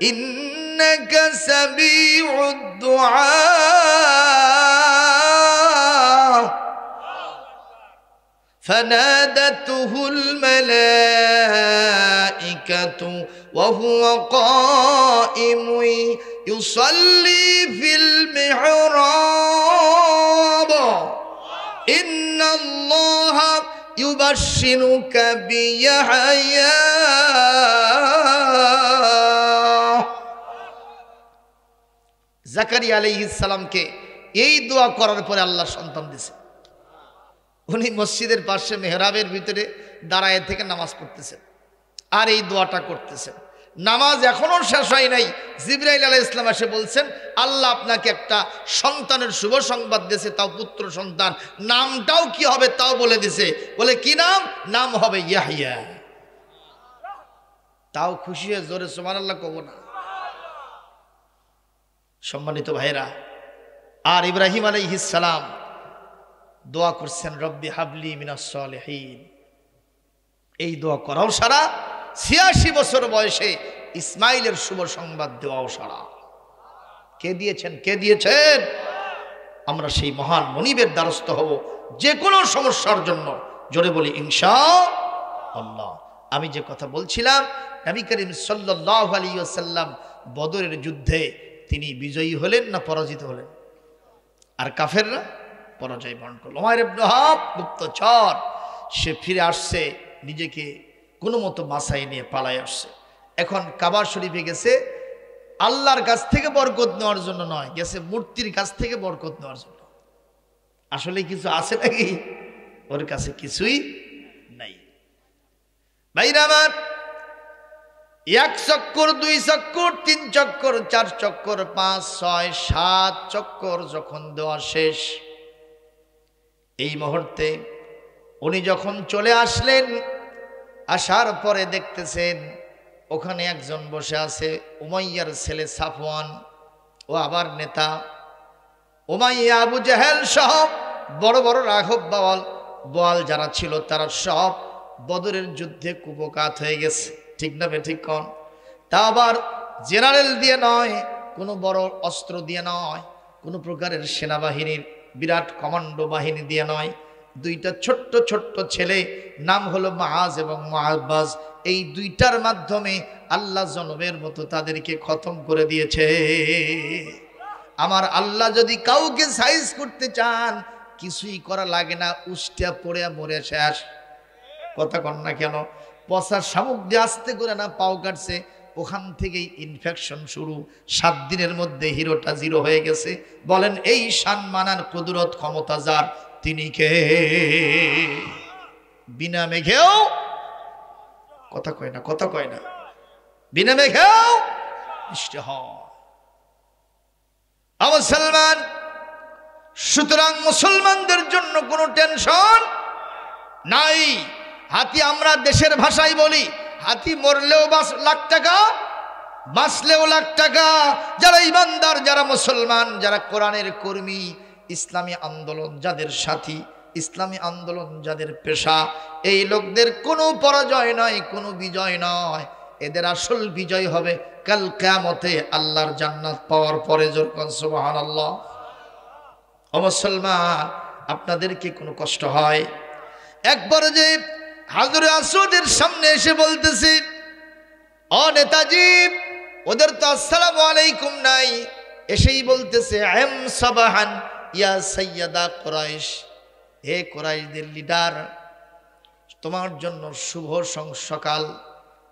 ইন্নাকা সামিউদ দুআ। فنادته الملائكة وهو قائم يصلي في المحراب إن الله يبشرك بيحيى জাকারিয়া আলাইহিস সালামকে এই দোয়া করার পরে আল্লাহ সন্তান দিয়েছে। উনি মসজিদের পাশে মেহরাবের ভিতরে দাঁড়ায় থেকে নামাজ পড়তেছেন আর এই দোয়াটা করতেছেন। নামাজ এখনো শেষ হয় নাই, জিবরাইল আলাইহিস সালাম এসে বলছেন, আল্লাহ আপনাকে একটা সন্তানের শুভ সংবাদ দিয়েছে, তাও পুত্র সন্তান। নামটাও কি হবে তাও বলে দিছে। বলে কি নাম? নাম হবে ইয়াহইয়া। তাও খুশি হয়ে জোরে সুবহানাল্লাহ কব না? সম্মানিত ভাইরা, আর ইব্রাহিম আলাইহিস সালাম দোয়া করছেন রব্বি হাবলি মিনাস সালিহিন। এই দোয়া করাও সারা, ৮৬ বছর বয়সে ইসমাইলের শুভ সংবাদ দেওয়াও সারা। কে দিয়েছেন? কে দিয়েছেন? আমরা সেই মহান মনিবের দ্বারস্থ হব যে কোনো সমস্যার জন্য। জোরে বলি ইনশাআল্লাহ। আমি যে কথা বলছিলাম, নবী করিম সাল্লাল্লাহু আলাইহি ওয়াসাল্লাম বদরের যুদ্ধে তিনি বিজয়ী হলেন না পরাজিত হলেন? আর কাফেররা পরাজয় বরণ করল। উমাইর ইবনে ওয়াহাব গুপ্তচর, সে ফিরে আসছে, নিজেকে কোনো মতো মাসায় নিয়ে পালায় আসছে। এখন কাবা শরীফে গেছে আল্লাহর কাছ থেকে বরকত নেওয়ার জন্য নয়, গেছে মূর্তির কাছ থেকে বরকত নেওয়ার জন্য। আসলে কিছু আছে নাকি? ওর কাছে কিছুই নাই। ভাইরা আমার, 1 চক্কর, 2 চক্কর, 3 চক্কর, 4 চক্কর, 5, 6, 7 চক্কর যখন দেওয়া শেষ, এই মুহূর্তে উনি যখন চলে আসলেন, আসার পরে দেখতেছেন ওখানে একজন বসে আছে, উমাইয়ার ছেলে সাফওয়ান। ও আবার নেতা। উমাইয়া, আবু জাহেল সহ বড় বড় রাঘব বোয়াল যারা ছিল তারা সব বদরের যুদ্ধে কুপকাত হয়ে গেছে। ঠিক না ঠিক কোন? তা আবার জেনারেল দিয়ে নয়, কোনো বড় অস্ত্র দিয়ে নয়, কোনো প্রকারের সেনাবাহিনীর বিরাট কমান্ডো বাহিনী দিয়ে নয়, 2টা ছোট্ট ছোট্ট ছেলে, নাম হলো মুআজ এবং মুআব্বাজ। এই 2টার মাধ্যমে আল্লাহ জনমের মতো তাদেরকে খতম করে দিয়েছে। আমার আল্লাহ যদি কাউকে সাইজ করতে চান, কিছুই করা লাগে না, উষ্টা পড়ে মরে শেষ। কথা কন না কেন? পচা শামুক দিয়ে আস্তে করে না পাও কাটছে, ওখান থেকেই ইনফেকশন শুরু। 7 দিনের মধ্যে হিরোটা 0 হয়ে গেছে। বলেন এই সম্মানার কুদরত ক্ষমতা যার, তিনি কে? বিনা মেঘেও কথা কয় না, কথা কয় না, বিনা মেঘেও বৃষ্টি হয়। মুসলমান, সুতরাং মুসলমানদের জন্য কোনো টেনশন নাই। হাতি, আমরা দেশের ভাষায় বলি, হাতি মরলেও লাখ টাকা, বাঁচলেও লাখ টাকা। যারা ইমানদার, যারা মুসলমান, যারা কোরআনের কর্মী, ইসলামী আন্দোলন যাদের সাথী, ইসলামী আন্দোলন যাদের পেশা, এই লোকদের কোনো পরাজয় নয়, কোনো বিজয় নয়। এদের আসল বিজয় হবে কাল কিয়ামতে আল্লাহর জান্নাত পাওয়ার পরে। যখন সুবহানাল্লাহ। ও মুসলমান, আপনাদেরকে কোনো কষ্ট হয়? একবার যে হাজরে আসওয়াদের সামনে এসে বলতেছে, ও নেতাজি, ওদের তো আসসালামু আলাইকুম নাই, এসেই বলতেছে আম সাবাহান ইয়া সাইয়্যিদা কুরাইশ, হে কুরাইশদের লিডার, তোমার জন্য শুভ সকাল।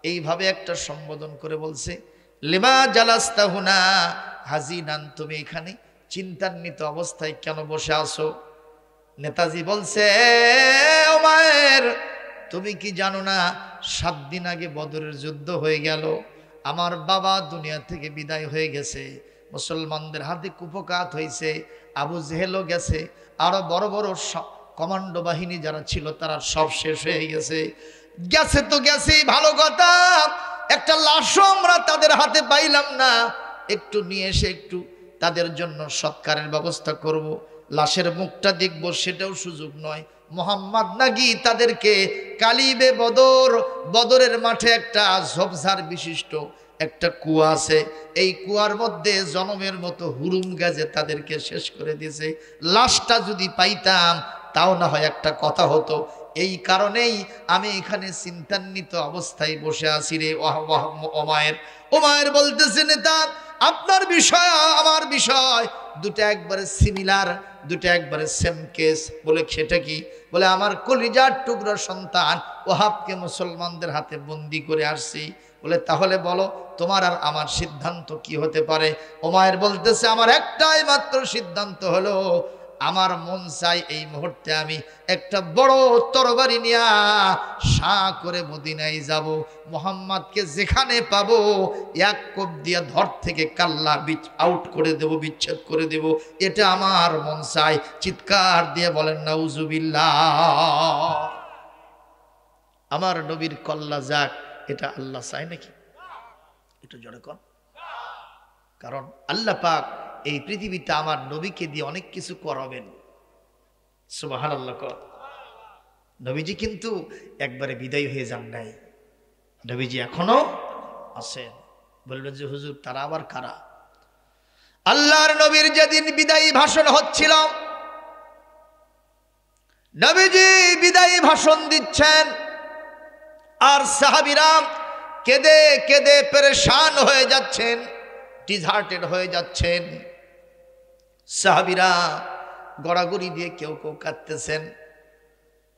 এইভাবে একটা সম্বোধন করে বলছে, লিমা জালাস্তা হুনা হাজিনান, তুমি এখানে চিন্তান্বিত অবস্থায় কেন বসে আছো? নেতাজি বলছে, ওমায়ের, তুমি কি জানো না 7 দিন আগে বদরের যুদ্ধ হয়ে গেল, আমার বাবা দুনিয়া থেকে বিদায় হয়ে গেছে, মুসলমানদের হাতে কুপকাত হয়েছে, আবু জেহেলও গেছে, আরো বড় বড় কমান্ডো বাহিনী যারা ছিল তারা সব শেষ হয়ে গেছে। গেছে তো গেছেই, ভালো কথা, একটা লাশও আমরা তাদের হাতে পাইলাম না, একটু নিয়ে এসে একটু তাদের জন্য সৎকারের ব্যবস্থা করব, লাশের মুখটা দেখব সেটাও সুযোগ নয়। মোহাম্মদ নাকি তাদেরকে কালিবে বদরের মাঠে একটা ঝোপঝাড় বিশিষ্ট একটা কুয়া আছে, এই কুয়ার মধ্যে জনমের মতো হুরুম গাছে তাদেরকে শেষ করে দিয়েছে। লাশটা যদি পাইতাম তাও না হয় একটা কথা হতো। এই কারণেই আমি এখানে চিন্তান্বিত অবস্থায় বসে আছি রে ওমায়ের বলতেছে, নেতা, আপনার বিষয় আমার বিষয় দুটো একবারে সিমিলার, দুটো একবারে সেম কেস। বলে সেটা কি? বলে আমার কলিজার টুকরো সন্তান ওহাবকে মুসলমানদের হাতে বন্দি করে আসছি। বলে তাহলে বলো তোমার আর আমার সিদ্ধান্ত কি হতে পারে? ওমায়ের বলতেছে, আমার একটাই মাত্র সিদ্ধান্ত হলো, আমার মন চাই এই মুহূর্তে আমি একটা বড় তরবারি নিয়া শাঁ করে মদিনায় যাব, মোহাম্মদকে যেখানে পাবো এক কোপ দিয়া ধর থেকে কাল্লা আউট করে দেব, বিচ্ছেদ করে দেব, এটা আমার মন চাই। চিৎকার দিয়ে বলেন নাউজুবিল্লাহ। আমার নবীর কল্লা যাক, এটা আল্লাহ চায় নাকি? এটা জোরে কর। কারণ আল্লাহ পাক এই পৃথিবীতে আমার নবীকে দিয়ে অনেক কিছু করাবেন। সুবহানাল্লাহ। নবীজি কিন্তু একবারে বিদায় হয়ে যান নাই, নবীজি এখনো আছেন। বলবেন যে হুজুর তারা আবার কারা? আল্লাহর নবীর যেদিন বিদায়ী ভাষণ হচ্ছিল, নবীজি বিদায়ী ভাষণ দিচ্ছেন, আর সাহাবীরা কেঁদে কেঁদে পেরেশান হয়ে যাচ্ছেন, ডিসহার্টেড হয়ে যাচ্ছেন। সাহাবীরা গড়াগড়ি দিয়ে কেউ কেউ কাঁদতেছেন।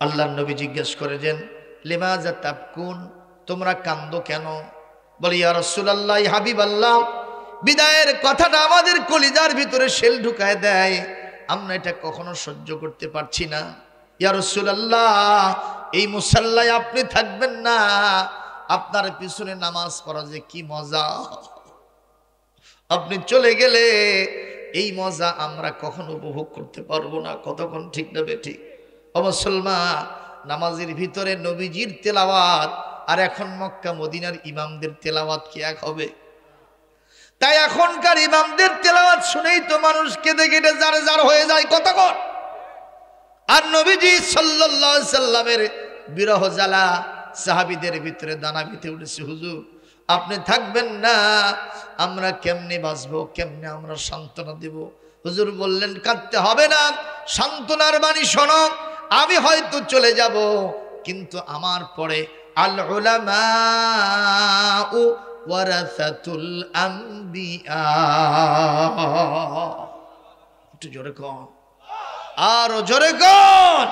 আল্লাহর নবী জিজ্ঞেস করেছেন, লিমাযা তাবকুন, তোমরা কান্দো কেন? বলি, ইয়া রাসূলুল্লাহ, হাবিবাল্লাহ, বিদায়ের কথাটা আমাদের কলিজার ভিতরে শেল ঢুকায় দেয়, আমরা এটা কখনো সহ্য করতে পারছি না। ইয়া রাসূলুল্লাহ, এই মুসাল্লায় আপনি থাকবেন না, আপনার পিছনে নামাজ পড়া যে কি মজা, আপনি চলে গেলে এই মজা আমরা কখনো উপভোগ করতে পারবো না। কতক্ষণ ঠিক না বেঠিক? ও মুসলমান, নামাজের ভিতরে নবীজির তেলাওয়াত আর এখন মক্কা মদিনার ইমামদের তেলাওয়াত কি এক হবে? তাই এখনকার ইমামদের তেলাওয়াত শুনেই তো মানুষ কেঁদে কেটে জারে জার হয়ে যায় কতক্ষণ। আর নবীজি সাল্লাল্লাহু আলাইহি সাল্লামের বিরহ জ্বালা সাহাবীদের ভিতরে দানা বিতে উঠেছে। হুজুর আপনি থাকবেন না, আমরা কেমনে বাঁচবো, কেমনে আমরা সান্ত্বনা দেব? হুজুর বললেন, কাঁদতে হবে না, সান্ত্বনার বাণী শোনো। আমি হয়তো চলে যাব, কিন্তু আমার পরে আল উলামাউ ওয়ারাসাতুল আম্বিয়া। একটু জোরে কর, আরো জোরে কর।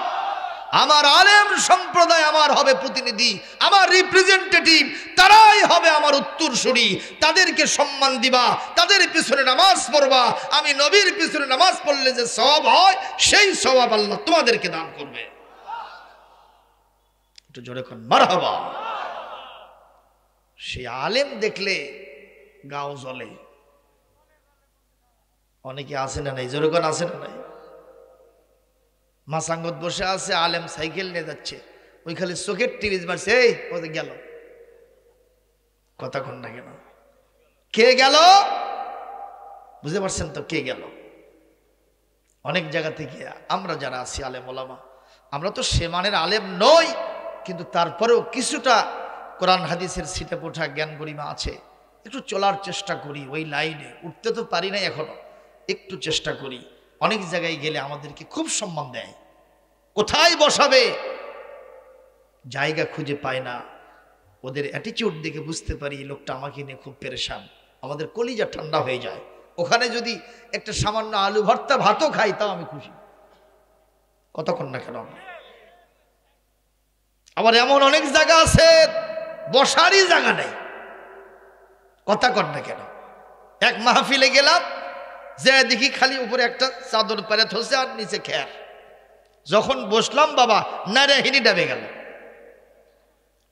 আমার আলেম সম্প্রদায় আমার হবে প্রতিনিধি, আমার রিপ্রেজেন্টেটিভ, তারাই হবে আমার উত্তরসূরি। তাদেরকে সম্মান দিবা, তাদের পিছনে নামাজ পড়বা। আমি নবীর পিছনে নামাজ পড়লে যে সওয়াব হয়, সেই সওয়াব আল্লাহ তোমাদেরকে দান করবে। একটু জোরে কর, মারহাবা। সেই আলেম দেখলে গাও জ্বলে। অনেকে আছে না নাই? জোরে কর, আছে না নাই? মাসাঙ্গত বসে আছে, আলেম সাইকেল নিয়ে যাচ্ছে, ওই খালি চোখের টিরিজ মারছে, এই ওদের গেল। কথা কন না কেন? কে গেল? বুঝতে পারছেন তো কে গেল? অনেক জায়গা থেকে আমরা যারা আছি আলেম ওলামা, আমরা তো সে মানের আলেম নই, কিন্তু তারপরেও কিছুটা কোরআন হাদিসের সিটে পোঠা জ্ঞান গরিমা আছে। একটু চলার চেষ্টা করি ওই লাইনে, উঠতে তো পারি না এখনো, একটু চেষ্টা করি। অনেক জায়গায় গেলে আমাদেরকে খুব সম্মান দেয়, কোথায় বসাবে জায়গা খুঁজে পায় না। ওদের অ্যাটিটিউড দেখে বুঝতে পারি এই লোকটা আমাকে নিয়ে খুব পেরেশান, আমাদের কলিজা ঠান্ডা হয়ে যায়। ওখানে যদি একটা সামান্য আলু ভর্তা ভাতও খাই তাও আমি খুশি। কতক্ষণ না কেন? আবার এমন অনেক জায়গা আছে বসারই জায়গা নেই। কথা কন না কেন? এক মাহফিলে গেলাম, যে দেখি খালি উপরে একটা চাদর পেরে থসে আর নিচে খেয়ার। যখন বসলাম বাবা নারাহিনী ডাবে গেল।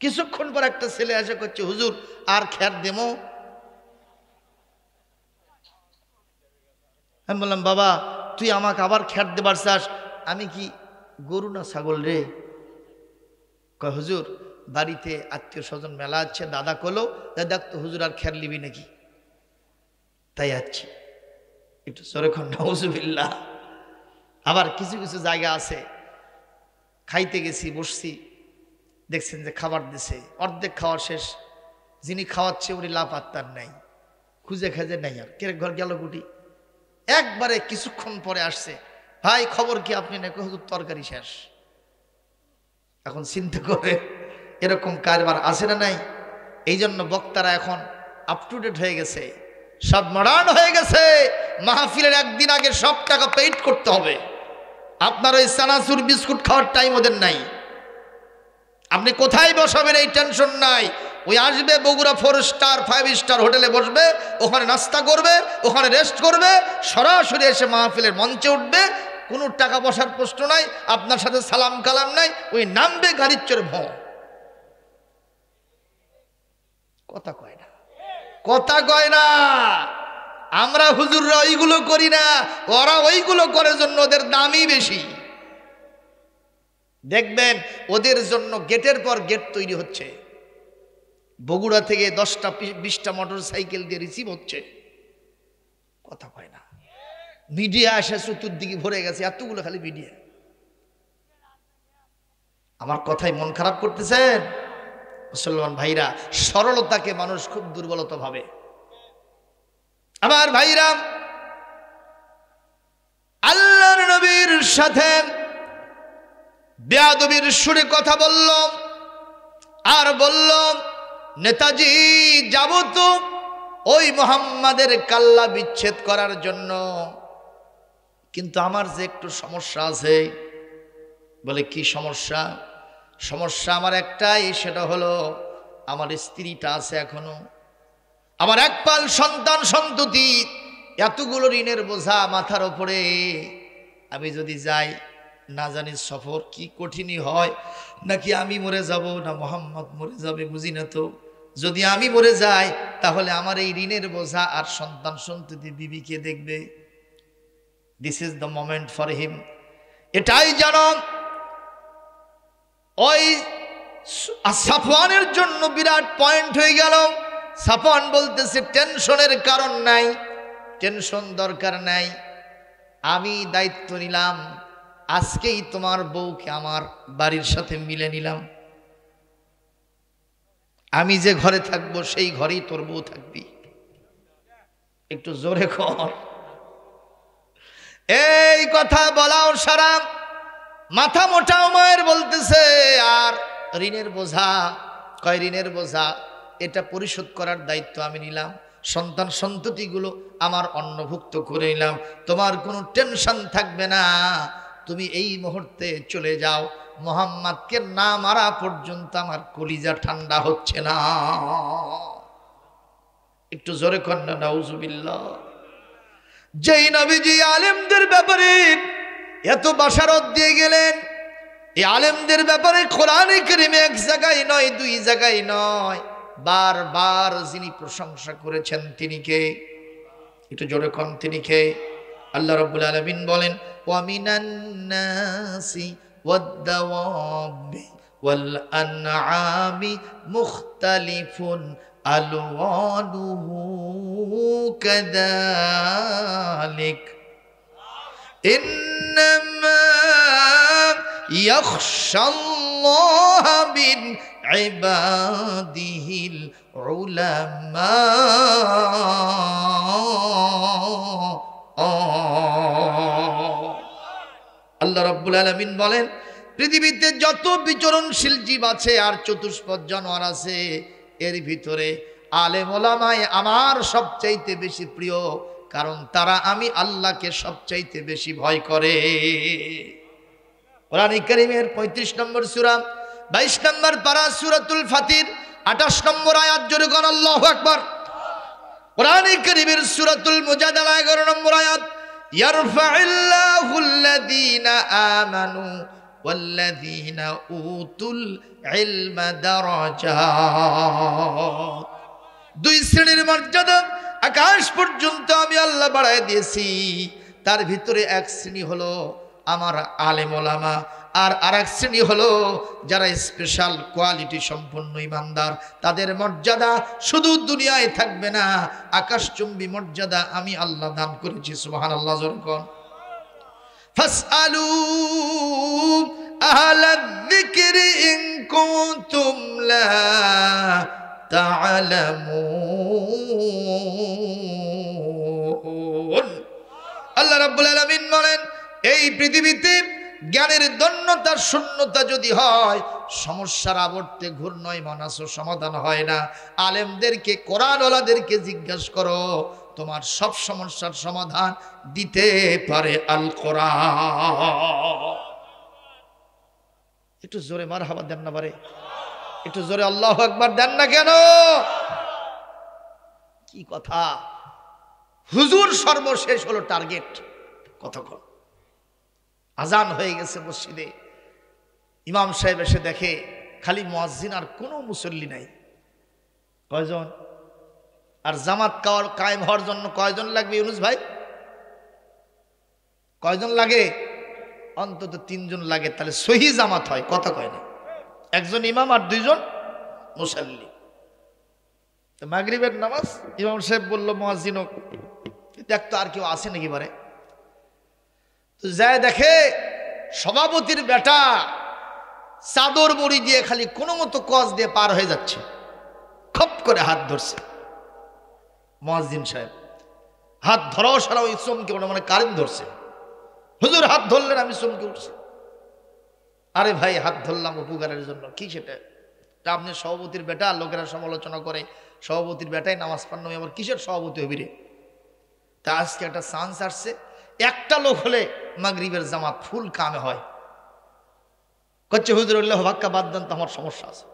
কিছুক্ষণ পর একটা ছেলে এসে করছে, হুজুর আর খেয়ার দেমো? আমি বললাম, বাবা তুই আমাকে আবার খেয়ার দেবার চাস? আমি কি গরু না ছাগল রে? কয় হুজুর বাড়িতে আত্মীয় স্বজন মেলা আছে, দাদা কলো দেখ তো হুজুর আর খেয়ার লিবি নাকি? তাই আছি। একটু সরেখন নাউজুবিল্লাহ। আবার কিছু কিছু জায়গা আছে, খাইতে গেছি, বসছি, দেখছেন যে খাবার দিছে, অর্ধেক খাওয়া শেষ, যিনি খাওয়াচ্ছে উনি লাভ আত্মার নাই, খুঁজে খেজে নাই, আর কে ঘর গেল গুটি। একবারে কিছুক্ষণ পরে আসছে, ভাই খবর কি? আপনি নাকি হুজুর তরকারি শেষ। এখন চিন্তা করে এরকম কারবার আছে না নাই? এই জন্য বক্তারা এখন আপ টু ডেট হয়ে গেছে, সব মডার্ন হয়ে গেছে। মাহফিলের একদিন আগে সব টাকা পেইড করতে হবে। আপনার ওই চানাচুর বিস্কুট খাওয়ার টাইম ওদের নাই। আপনি কোথায় বসাবেন এই টেনশন নাই। ওই আসবে বগুড়া 4 স্টার 5 স্টার হোটেলে বসবে, ওখানে নাস্তা করবে, ওখানে রেস্ট করবে, সরাসরি এসে মাহফিলের মঞ্চে উঠবে। কোনো টাকা বসার প্রশ্ন নাই, আপনার সাথে সালাম কালাম নাই, ওই নামবে গাড়ির চড়ে ভোঁ। কথা কয় না, কথা কয় না। আমরা হুজুররা ওইগুলো করি না, ওরা ওইগুলো করে জন্য ওদের দামই বেশি। দেখবেন ওদের জন্য গেটের পর গেট তৈরি হচ্ছে, বগুড়া থেকে 10টা 20টা মোটর সাইকেল দিয়ে রিসিভ হচ্ছে। কথা কয় না। মিডিয়া আসে চতুর্দিকে ভরে গেছে, এতগুলো খালি মিডিয়া। আমার কথাই মন খারাপ করতেছেন মুসলমান ভাইরা? সরলতাকে মানুষ খুব দুর্বলতা ভাবে। আমার ভাইরা, আল্লাহর নবীর সাথে বেয়াদবির সুরে কথা বলল আর বলল, নেতাজি যাব তো ওই মুহাম্মাদের কাল্লা বিচ্ছেদ করার জন্য, কিন্তু আমার যে একটু সমস্যা আছে। বলে কি সমস্যা? সমস্যা আমার একটাই, সেটা হলো আমার স্ত্রীটা আছে এখনো, আমার একপাল সন্তান সন্ততি, এতগুলো ঋণের বোঝা মাথার ওপরে। আমি যদি যাই, না জানি সফর কি কঠিনই হয়, নাকি আমি মরে যাব না মোহাম্মদ মরে যাবে, বুঝি না তো। যদি আমি মরে যাই তাহলে আমার এই ঋণের বোঝা আর সন্তান সন্ততি বিবিকে দেখবে। This is the moment for him. এটাই জানো, ওই সাফওয়ানের জন্য বিরাট পয়েন্ট হয়ে গেল। সাফওয়ান বলতেছে, টেনশনের কারণ নাই, টেনশন দরকার নাই, আমি দায়িত্ব নিলাম, আজকেই তোমার বউকে আমার বাড়ির সাথে মিলে নিলাম। আমি যে ঘরে থাকবো সেই ঘরেই তোর বউ থাকবি। একটু জোরে কর। এই কথা বলাও সারা মাথা মোটাও মায়ের বলতেছে, আর ঋণের বোঝা, কয় ঋণের বোঝা এটা পরিশোধ করার দায়িত্ব আমি নিলাম, সন্তান সন্ততিগুলো আমার অন্নভুক্ত করে নিলাম, তোমার কোনো টেনশন থাকবে না, তুমি এই মুহূর্তে চলে যাও। মুহাম্মাদকে না মারা পর্যন্ত আমার কলিজা ঠান্ডা হচ্ছে না। একটু জোরে কন্যা নাউজুবিল্লাহ। যেই নবীজি আলেমদের ব্যাপারে এত বাশারত দিয়ে গেলেন, এই আলেমদের ব্যাপারে কোরআনে কারিমে এক জায়গায় নয়, দুই জায়গায় নয়, বারবার যিনি প্রশংসা করেছেন তিনি কে? একটু জোরে কন, তিনি কে? আল্লাহ রাব্বুল আলামিন বলেন, ওয়া মিনান নাসি ওয়াদ-দাওয়াবি ওয়াল আনআমি মুখতালিফুন আলওয়ানুহু কাযালিক ইন্নামা ইয়াখশাল্লাহা মিন ইবাদিহিল উলামা। আল্লাহ রাব্বুল আলামিন বলেন, পৃথিবীতে যত বিচরণশীল জীব আছে আর চতুষ্পদ জানোয়ার আছে, এর ভিতরে আলেম ওলামায়ে আমার সবচাইতে বেশি প্রিয়, কারণ তারা আমি আল্লাহকে সবচাইতে বেশি ভয় করে। কোরআন কারীমের 35 নম্বর সূরা 22 নম্বর পারা সূরাতুল ফাতির 28 নম্বর আয়াত, জোরে কোন আল্লাহু আকবার। কোরআন কারীমের সূরাতুল মুজাদালা 11 নম্বর আয়াত, ইয়ারফা'িল্লাহুল্লাযীনা আমানু ওয়াল্লাযীনা উতুল ইলমা দারাজাত। দুই শ্রেণীর মর্যাদা আকাশ পর্যন্ত আমি আল্লাহ বাড়ায় দিয়েছি, তার ভিতরে এক শ্রেণী হলো আমার আলেম ওলামা, আর আরেক শ্রেণী হলো যারা স্পেশাল কোয়ালিটি সম্পন্ন ইমানদার। তাদের মর্যাদা শুধু দুনিয়ায় থাকবে না, আকাশচুম্বী মর্যাদা আমি আল্লাহ দান করেছি। সুবহানাল্লাহ। যখন ফাসআলু আহলায যিকরি ইন কুনতুম লা তা'লামুন। আল্লাহ রাব্বুল আলামিন বলেন, এই পৃথিবীতে জ্ঞানের দন্যতা শূন্যতা যদি হয়, সমস্যার আবর্তে ঘূর্ণয় মানস সমাধান হয় না। আলেমদেরকে, কোরআনওয়ালাদেরকে জিজ্ঞাসা করো, তোমার সব সমস্যার সমাধান দিতে পারে আল কোরআন। একটু জোরে মারহাবা দেন না পারে? একটু জোরে আল্লাহু আকবার দেন না কেন? কি কথা! হুজুর সর্বশেষ হলো টার্গেট। কতক্ষণ আজান হয়ে গেছে মসজিদে, ইমাম সাহেব এসে দেখে খালি মুয়াজ্জিন আর কোনো মুসল্লি নাই। কয়জন? আর জামাত কায়েম হওয়ার জন্য কয়জন লাগবে ইউনুস ভাই? কয়জন লাগে? অন্তত 3 জন লাগে, তাহলে সহি জামাত হয়। কথা কয় না, একজন ইমাম আর 2 জন মুসল্লি। তো মাগরিবের নামাজ ইমাম সাহেব বলল মুয়াজ্জিন, দেখতো আর কেউ আছে নাকি বারে? তো যায় দেখে সভাপতির বেটা চাদর মুড়ি দিয়ে খালি কোনো মতো কস দিয়ে পার হয়ে যাচ্ছে, খপ করে হাত ধরছে। মুয়াজ্জিন সাহেব হাত ধরাও সারা ওই চমকে ওটা মানে কারেন্ট ধরছে। হুজুর হাত ধরলেন, আমি চমকে উঠছি। আরে ভাই হাত ধরলাম উপকারের জন্য, কি সেটা? আপনি সভাপতির বেটা, লোকেরা সমালোচনা করে সভাপতির বেটাই নামাজ পড়ানো, আমার কিসের সভাপতি হবি রে? তা আজকে একটা চান্স আসছে, একটা লোক হলে মাগরিবের জামাত ফুল কামে হয়। করছে হুজুর উল্লাহ ভাক্কা বাদ দেন তো, আমার সমস্যা আছে।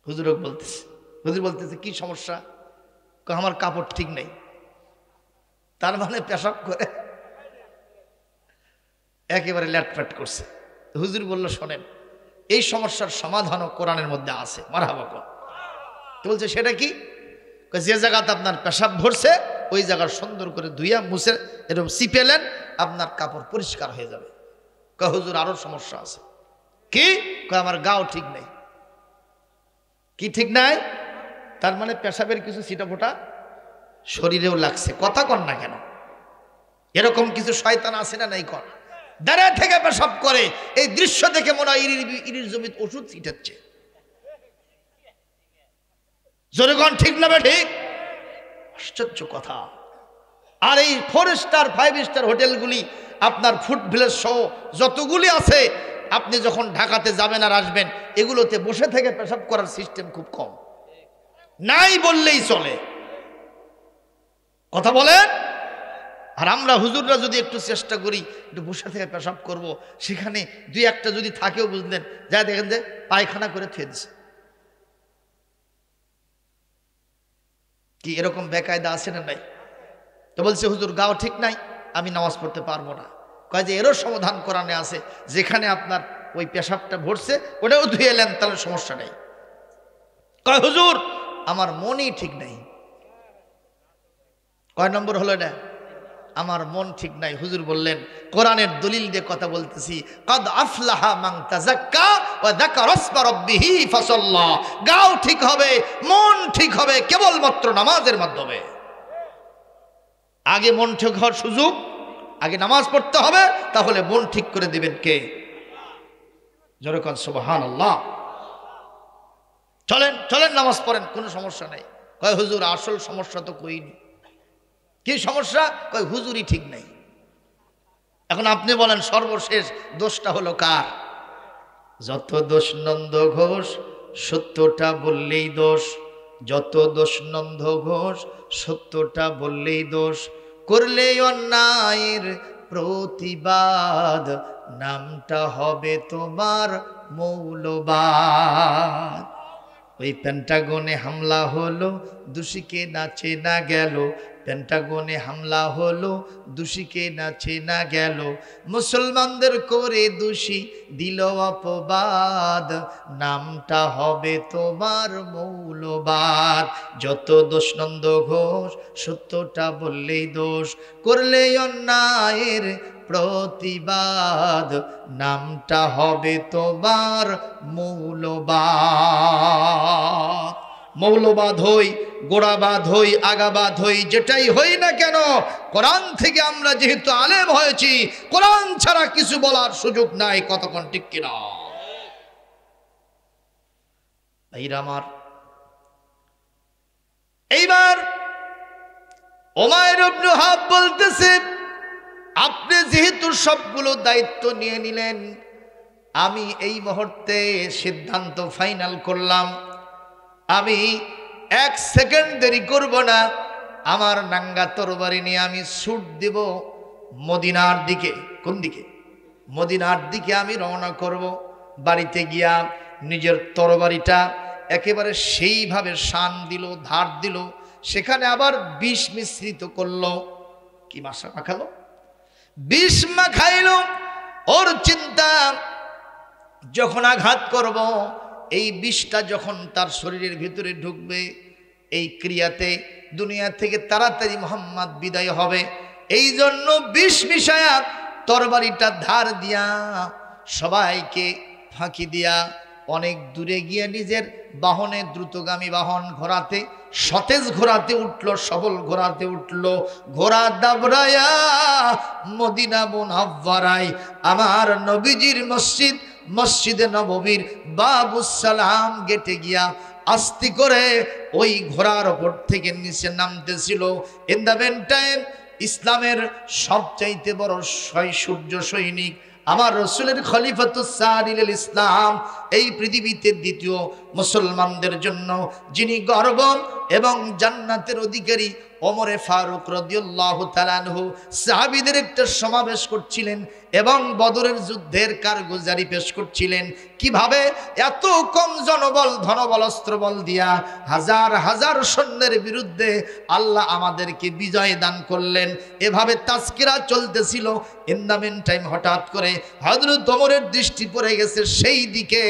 হুজুর বলতেছে, হুজুর বলতেছে কি সমস্যা? আমার কাপড় ঠিক নেই। তার মানে পেশাব করে একেবারে ল্যাটপ্যাট করছে। হুজুর বলল শোনেন, এই সমস্যার সমাধানও কোরআনের মধ্যে আছে। মারহাবা কর। তো বলছে সেটা কি? যে জায়গাতে আপনার পেশাব ভরছে ওই জায়গা সুন্দর করে ধুইয়া মুছে এরকম চিপেলেন, আপনার কাপড় পরিষ্কার হয়ে যাবে। কয় হুজুর আরো সমস্যা আছে। কি? কয় আমার গাও ঠিক নেই। কি ঠিক নাই? তার মানে পেশাবের কিছু ছিটা ফোটা শরীরেও লাগছে। কথা কর না কেন? এরকম কিছু শয়তান আছে না নাই? কর দাঁড়ায় থেকে পেশাব করে, এই দৃশ্য দেখে মনে হয় ইরির জমিত ওষুধ ছিটাচ্ছে। জনগণ ঠিক না ঠিক? আশ্চর্য কথা। আর এই 4 স্টার 5 স্টার হোটেলগুলি আপনার ফুড ভিলেজ সহ যতগুলি আছে, আপনি যখন ঢাকাতে যাবেন আর আসবেন, এগুলোতে বসে থেকে পেশাব করার সিস্টেম খুব কম, নাই বললেই চলে। কথা বলেন। আর আমরা হুজুররা যদি একটু চেষ্টা করি একটু বসে থেকে পেশাব করব, সেখানে 2-1টা যদি থাকেও বুঝলেন, যা দেখেন যে পায়খানা করে থুয়ে দিছে। কি এরকম বেকায়দা আছে না নাই? তো বলছে হুজুর গাও ঠিক নাই, আমি নামাজ পড়তে পারবো না। কয় যে এরও সমাধান কোরআনে আছে, যেখানে আপনার ওই পেশাবটা ভরছে ওটাও ধুয়ে এলেন, তাহলে সমস্যা নেই। কয় হুজুর আমার মনই ঠিক নাই। কয় নম্বর হলো এটা? আমার মন ঠিক নাই। হুজুর বললেন কোরআনের দলিল দিয়ে কথা বলতেছি, কাদ আফলাহা মান তাযাক্কা ওয়া যাকারা ইসমা রাব্বিহি ফাসাল্লা। গাও ঠিক হবে, মন ঠিক হবে কেবলমাত্র নামাজের মাধ্যমে। আগে মন ঠিক হওয়ার সুযোগ, আগে নামাজ পড়তে হবে, তাহলে মন ঠিক করে দিবেন কে? জোরে কোন সুবহানাল্লাহ। চলেন চলেন নামাজ পড়েন, কোনো সমস্যা নাই। কয় হুজুর আসল সমস্যা তো কইনি। কি সমস্যা? কয় হুজুরই ঠিক নাই। এখন আপনি বলেন সর্বশেষ দোষটা হলো কার? যত দোষ নন্দ ঘোষ, সত্যটা বললেই দোষ। যত দোষ নন্দ ঘোষ, সত্যটা বললেই দোষ। করলে অন্যায়ের প্রতিবাদ, নামটা হবে তোমার মৌলবাদ। ওই পেন্টাগনে হামলা হলো, দোষীকে নাচে না গেল। পেন্টাগনে হামলা হলো, দোষীকে নাচে না গেল। মুসলমানদের করে দোষী দিল অপবাদ, নামটা হবে তোমার মৌলবাদ। যত দোষ নন্দ ঘোষ, সত্যটা বললেই দোষ। করলে অন্যায়ের প্রতিবাদ, নামটা হবে তোমার মৌলবাদ। মৌলবাদ হই, গোড়াবাদ হই, আগাবাদ হই, যেটাই হই না কেন, কোরআন থেকে আমরা যেহেতু আলেম হয়েছি, কোরআন ছাড়া কিছু বলার সুযোগ নাই। কতক্ষণ ঠিক কিনা? ভাইরা আমার, এইবার উমাইর ইবনে ওয়াহাব বলতেছে, আপনি যেহেতু সবগুলো দায়িত্ব নিয়ে নিলেন, আমি এই মুহূর্তে সিদ্ধান্ত ফাইনাল করলাম, আমি 1 সেকেন্ড দেরি করব না। আমার নাঙ্গা তরবারি নিয়ে আমি ছুট দেব মদিনার দিকে। কোন দিকে? মদিনার দিকে আমি রওনা করব। বাড়িতে গিয়া নিজের তরবারিটা একেবারে সেইভাবে শান দিল, ধার দিল, সেখানে আবার বিষ মিশ্রিত করলো। কি মাসা মাখালো? বিষ মাখাইল। ওর চিন্তা, যখন আঘাত করব, এই বিষটা যখন তার শরীরের ভিতরে ঢুকবে, এই ক্রিয়াতে দুনিয়া থেকে তাড়াতাড়ি মুহাম্মদ বিদায় হবে। এই জন্য বিষ মিশায়া তরবারিটা ধার দিয়া, সবাইকে ফাঁকি দিয়া অনেক দূরে গিয়ে নিজের বাহনে, দ্রুতগামী বাহন ঘোড়াতে, সতেজ ঘোড়াতে উঠলো, সবল ঘোড়াতে উঠলো, ঘোড়া দাবড়ায়া মদিনা মুনাওয়ারায় আমার নবীজির মসজিদ, মসজিদে নববীর বাবুস সালাম গেটে গিয়া আস্তে করে ওই ঘোড়ার ওপর থেকে নিচে নামতেছিল। ইন দ্য মেন টাইম ইসলামের সবচাইতে বড় সূর্য সৈনিক, আমার রসুলের খলিফাতুস সানিল ইসলাম, এই পৃথিবীতে দ্বিতীয় মুসলমানদের জন্য যিনি গর্ব এবং জান্নাতের অধিকারী, ওমরে ফারুক রাদিয়াল্লাহু তাআলা আনহু সাহাবীদের একটা সমাবেশ করছিলেন এবং বদরের যুদ্ধের কারগুজারি পেশ করছিলেন। কিভাবে এত কম জনবল, ধনবল, অস্ত্রবল দিয়া হাজার হাজার সৈন্যের বিরুদ্ধে আল্লাহ আমাদেরকে বিজয় দান করলেন, এভাবে তাজকিরা চলতেছিল। ইন দ্য মেন টাইম হঠাৎ করে হযরত ওমরের দৃষ্টি পড়ে গেছে সেই দিকে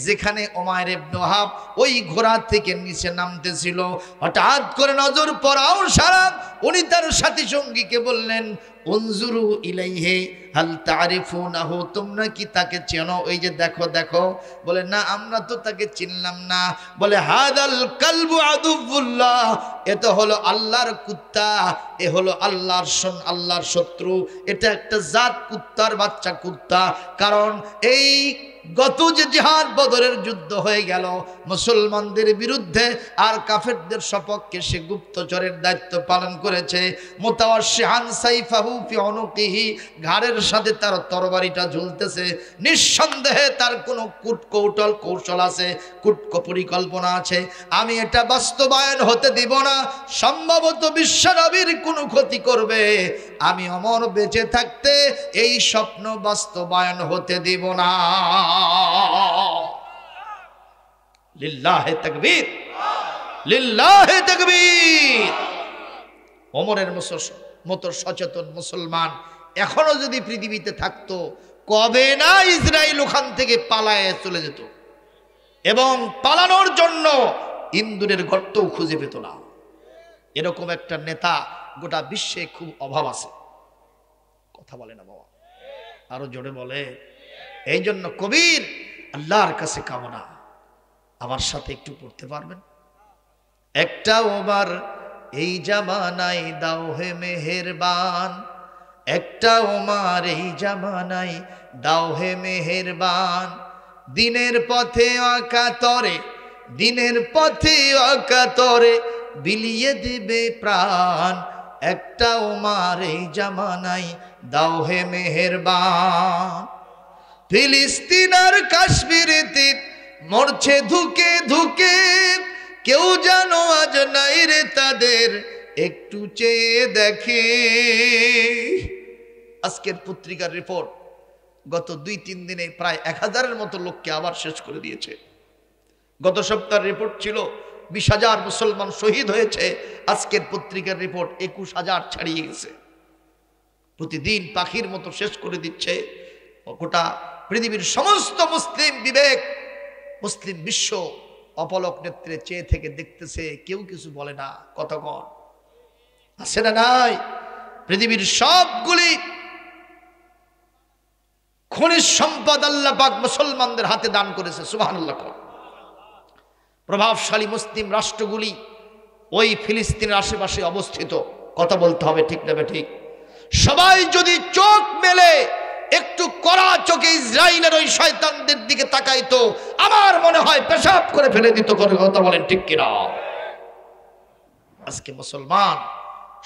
যেখানে উমাইর ইবনে ওয়াহাব ওই ঘোড়া থেকে নিচে নামতেছিল। হঠাৎ করে নজর পড়াও সারা উনি তার সাথী সঙ্গীকে বললেন, উনজুরু ইলাইহি হাল তারিফুনাহু, তোমরা কি তাকে চেনো? ওই যে দেখো দেখো। বলে না, আমরা তো তাকে চিনলাম না। বলে হাদাল কালবু আদুউল্লাহ, এটা হলো আল্লাহর কুত্তা, এ হলো আল্লাহর শত্রু, এটা একটা জাত কুত্তার বাচ্চা কুত্তা। কারণ এই গত যে জিহাদ বদরের যুদ্ধ হয়ে গেল মুসলমানদের বিরুদ্ধে আর কাফেরদের সপক্ষে, সে গুপ্তচরের দায়িত্ব পালন করেছে। মুতাওয়াশশিহান সাইফাহু ফি উনুকিহি, ঘাড়ের সাথে তার তরবারিটা ঝুলতেছে। নিঃসন্দেহে তার কোনো কৌশল আছে, পরিকল্পনা আছে। আমি এটা বাস্তবায়ন হতে দিব না। সম্ভবত বিশ্বনবীর কোনো ক্ষতি করবে, আমি ওমর বেঁচে থাকতে এই স্বপ্ন বাস্তবায়ন হতে দিব না। লিল্লাহে তাকবীর, লিল্লাহে তাকবীর। ওমরের মতো সচেতন মুসলমান এখনো যদি পৃথিবীতে থাকতো, কবে না ইসরায়েল ওখান থেকে পালায়ে চলে যেত এবং পালানোর জন্য ইন্দুরের গর্তও খুঁজে পেত না। এরকম একটা নেতা গোটা বিশ্বে খুব অভাব আছে। কথা বলে না বাবা, আরো জোরে বলে। এই জন্য কবির আল্লাহর কাছে কামনা, আমার সাথে একটু পড়তে পারবেন? একটা ওমর এই জামানায় দাও হে মেহেরবান, একটা ওমর এই জামানায় দাও হে মেহেরবান, দিনের পথে অকাতরে, দিনের পথে অকাতরে বিলিয়ে দিবে প্রাণ, একটা ওমর এই জামানায় দাও হে মেহেরবান। ফিলিস্তিন আর কাশ্মীরেতে মরছে ধুকে ধুকে, কেউ জানো আজ নাই রে তাদের, একটু চেয়ে দেখে। আজকের পত্রিকার রিপোর্ট, গত 2-3 দিনে প্রায় 1000-এর মতো লোককে আবার শেষ করে দিয়েছে। গত সপ্তাহের রিপোর্ট ছিল 20,000 মুসলমান শহীদ হয়েছে, আজকের পত্রিকার রিপোর্ট 21,000 ছাড়িয়ে গেছে। প্রতিদিন পাখির মতো শেষ করে দিচ্ছে। গোটা পৃথিবীর সমস্ত মুসলিম বিবেক, মুসলিম বিশ্ব অপলক নেত্রে চেয়ে থেকে দেখতেছে, কেউ কিছু বলে না। কতক্ষণ আছে না নাই? পৃথিবীর সবগুলি খনিজ সম্পদ আল্লাহ পাক মুসলমানদের হাতে দান করেছে। সুবহানাল্লাহ। প্রভাবশালী মুসলিম রাষ্ট্রগুলি ওই ফিলিস্তিনের আশেপাশে অবস্থিত। কথা বলতে হবে, ঠিক না ঠিক? সবাই যদি চোখ মেলে একটু কড়া চোখে ইসরায়েলের ওই শয়তানদের দিকে তাকাইতো, আমার মনে হয় পেশাব করে ফেলে দিত। করে কথা বলেন ঠিক কিনা? আজকে মুসলমান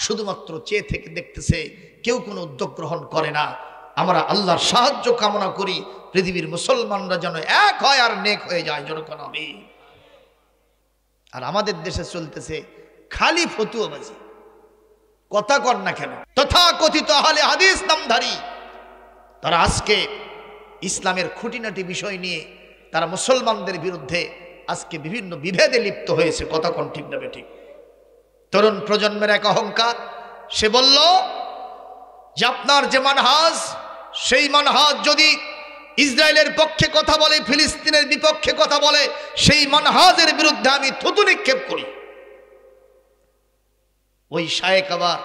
শুধুমাত্র চেয়ে থেকে দেখতেছে, কেউ কোনো উদ্যোগ গ্রহণ করে না। আমরা আল্লাহর সাহায্য কামনা করি, পৃথিবীর মুসলমানরা যেন এক হয় আর নেক হয়ে যায়। যেরকম আমি আর আমাদের দেশে চলতেছে খালি ফতুয়াবাজি। কথা কর না কেন? তথাকথিত আহলে হাদিস নামধারী তারা আজকে ইসলামের খুঁটিনাটি বিষয় নিয়ে তারা মুসলমানদের বিরুদ্ধে আজকে বিভিন্ন বিভেদে লিপ্ত হয়েছে। কথা কোন ঠিক না বেঠিক? তরুণ প্রজন্মের এক অহংকার, সে বলল যে আপনার যে মানহাজ, সেই মানহাজ যদি ইসরায়েলের পক্ষে কথা বলে, ফিলিস্তিনের বিপক্ষে কথা বলে, সেই মানহাজের বিরুদ্ধে আমি থুতু নিক্ষেপ করি। ওই শায়েখ আবার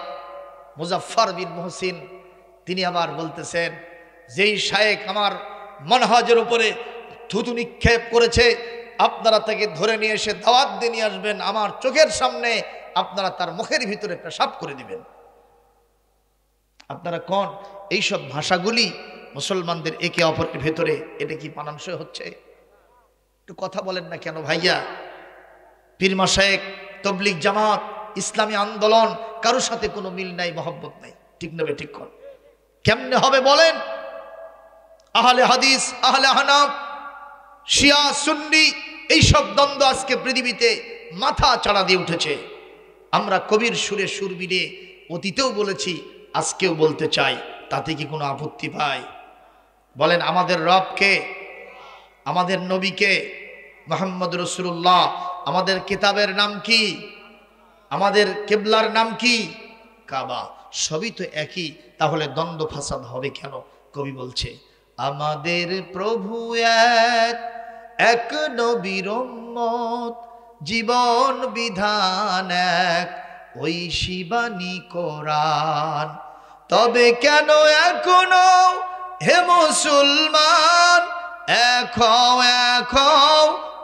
মুজাফফর বিন মুহসিন, তিনি আবার বলতেছেন, যেই শায়েখ আমার মানহাজের উপরে থুতু নিক্ষেপ করেছে, আপনারা তাকে ধরে নিয়ে এসে দাওয়াত দিয়ে নিয়ে আসবেন, আমার চোখের সামনে আপনারা তার মুখের ভিতরে পেশাব করে দিবেন। আপনারা কোন এইসব ভাষাগুলি মুসলমানদের একে অপরের ভেতরে, এটা কি মানানসই হচ্ছে? একটু কথা বলেন না কেন ভাইয়া? পীর মাশায়েখ, তবলিগ জামাত, ইসলামী আন্দোলন কারোর সাথে কোনো মিল নাই, মহব্বত নাই, ঠিক নেবে ঠিক কর। কেমনে হবে বলেন? আহলে হাদিস, আহলে হানাফ, শিয়া সুন্নি, এইসব দ্বন্দ্ব আজকে পৃথিবীতে মাথা চাড়া দিয়ে উঠেছে। আমরা কবির সুরে সুর মিলিয়ে অতীতেও বলেছি, আজকেও বলতে চাই, তাতে কি কোনো আপত্তি ভাই? বলেন আমাদের রবকে, আমাদের নবীকে, মুহাম্মদ রাসূলুল্লাহ, আমাদের কিতাবের নাম কি, আমাদের কিবলার নাম কি? কাবা। সবই তো একই, তাহলে দ্বন্দ্ব ফাসাদ হবে কেন? কবি বলছে আমাদের প্রভু এক, এক নবীর উম্মত, জীবন বিধান এক, ওই শিবানী কোরআন। তবে কেন এখনো হে মুসলমান এক হও, এক হও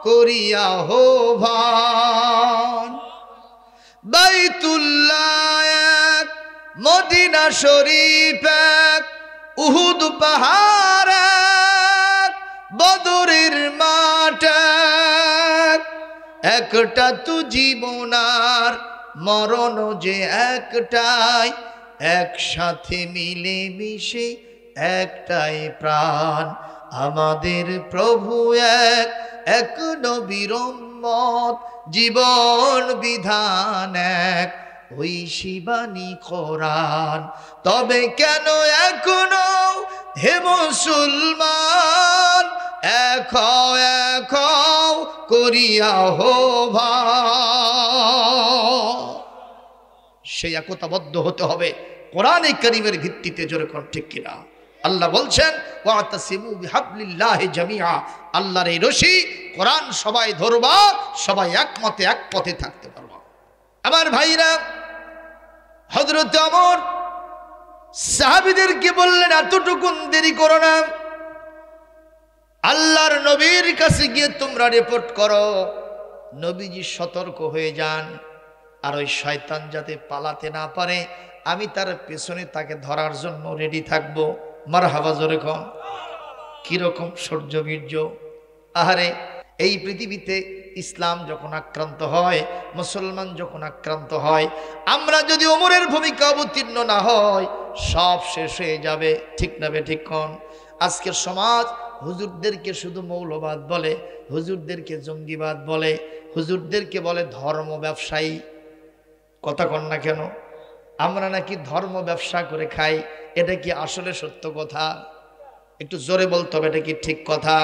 করিয়া আহ্বান। বাইতুল্লাহ এক, মদিনা শরীফ এক, উহুদ পাহাড় এক, বদরের মাঠ এক, একটা তো জীবন আর মরণ যে একটাই, একসাথে মিলে মিশে একটাই প্রাণ। আমাদের প্রভু এক, এক নবীর উম্মত, জীবন বিধান এক, ওই শিবানী কোরআন। তবে কেন এখনো হে মুসলমান এক হও, এক হও করিয়া আহ্বান। সেই একতাবদ্ধ হতে হবে কোরআনে কারীমের ভিত্তিতে। জোরে কোন ঠিক কিনা? আল্লাহ বলছেন ওয়াতাসিমু বিহাবলিল্লাহি জামিআ, আল্লাহর এই রশি কোরআন সবাই ধরবা, সবাই একমতে এক পথে থাকতে পারবা। আমার ভাইরা, হযরত ওমর সাহাবীদেরকে বললেন এতটুকুন দেরি করো না, আল্লাহর নবীর কাছে গিয়ে তোমরা রিপোর্ট করো, নবীজি সতর্ক হয়ে যান, আর ওই শয়তান যাতে পালাতে না পারে, আমি তার পেছনে তাকে ধরার জন্য রেডি থাকবো। মারহাবা, জোরে কম। কিরকম সূর্য বীর্য! আহারে, এই পৃথিবীতে ইসলাম যখন আক্রান্ত হয়, মুসলমান যখন আক্রান্ত হয়, আমরা যদি ওমরের ভূমিকা অবতীর্ণ না হয়, সব শেষ হয়ে যাবে, ঠিক না বে ঠিক কোন? আজকের সমাজ হুজুরদেরকে শুধু মৌলবাদ বলে, হুজুরদেরকে জঙ্গিবাদ বলে, হুজুরদেরকে বলে ধর্ম ব্যবসায়ী। কথা কন না কেন? আমরা নাকি ধর্ম ব্যবসা করে খাই, এটা কি আসলে সত্য কথা? একটু জোরে বলতে হবে, এটা কি ঠিক কথা?